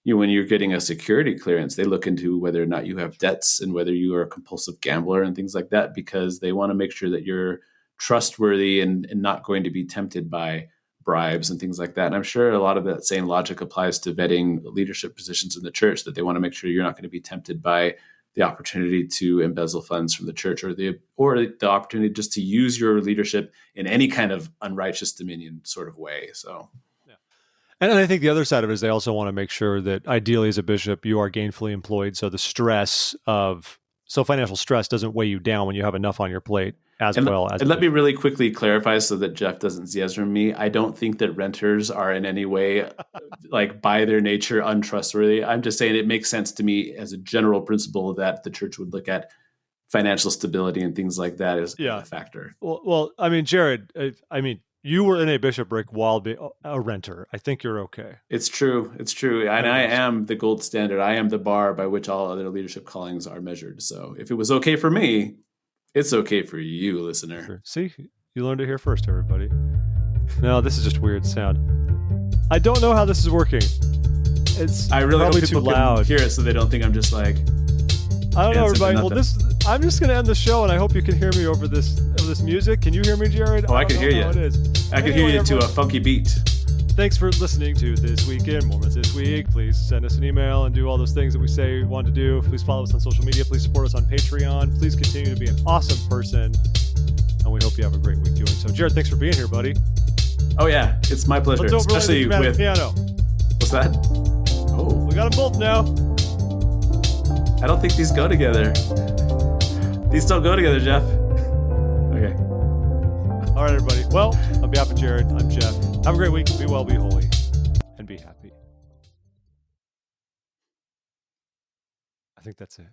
when you're getting a security clearance, they look into whether or not you have debts and whether you are a compulsive gambler and things like that, because they want to make sure that you're trustworthy and not going to be tempted by bribes and things like that. And I'm sure a lot of that same logic applies to vetting leadership positions in the church, that they want to make sure you're not going to be tempted by the opportunity to embezzle funds from the church or the opportunity just to use your leadership in any kind of unrighteous dominion sort of way. So. And I think the other side of it is they also want to make sure that ideally as a bishop, you are gainfully employed. So financial stress doesn't weigh you down when you have enough on your plate And let me really quickly clarify so that Jeff doesn't Zezra me. I don't think that renters are in any way, like by their nature, untrustworthy. I'm just saying it makes sense to me as a general principle that the church would look at financial stability and things like that as a factor. Well, I mean, Jared, you were in a bishopric while a renter. I think you're okay. It's true. And I am the gold standard. I am the bar by which all other leadership callings are measured. So if it was okay for me, it's okay for you, listener. Sure. See, you learned it here first, everybody. No, this is just weird sound. I don't know how this is working. I really probably hope people too loud. Can hear it so they don't think I'm just like... I don't know, everybody. Well, I'm just going to end the show, and I hope you can hear me over this music. Can you hear me, Jared? Oh, I can hear you. It is. I can hear you to a funky beat. Thanks for listening to This Week in Mormons This Week. Please send us an email and do all those things that we say we want to do. Please follow us on social media. Please support us on Patreon. Please continue to be an awesome person, and we hope you have a great week doing so. Jared, thanks for being here, buddy. Oh, yeah. It's my pleasure. Especially with... piano. What's that? Oh. We got them both now. I don't think these go together. These don't go together, Jeff. Okay. All right, everybody. Well, on behalf of Jared, I'm Jeff. Have a great week. Be well, be holy, and be happy. I think that's it.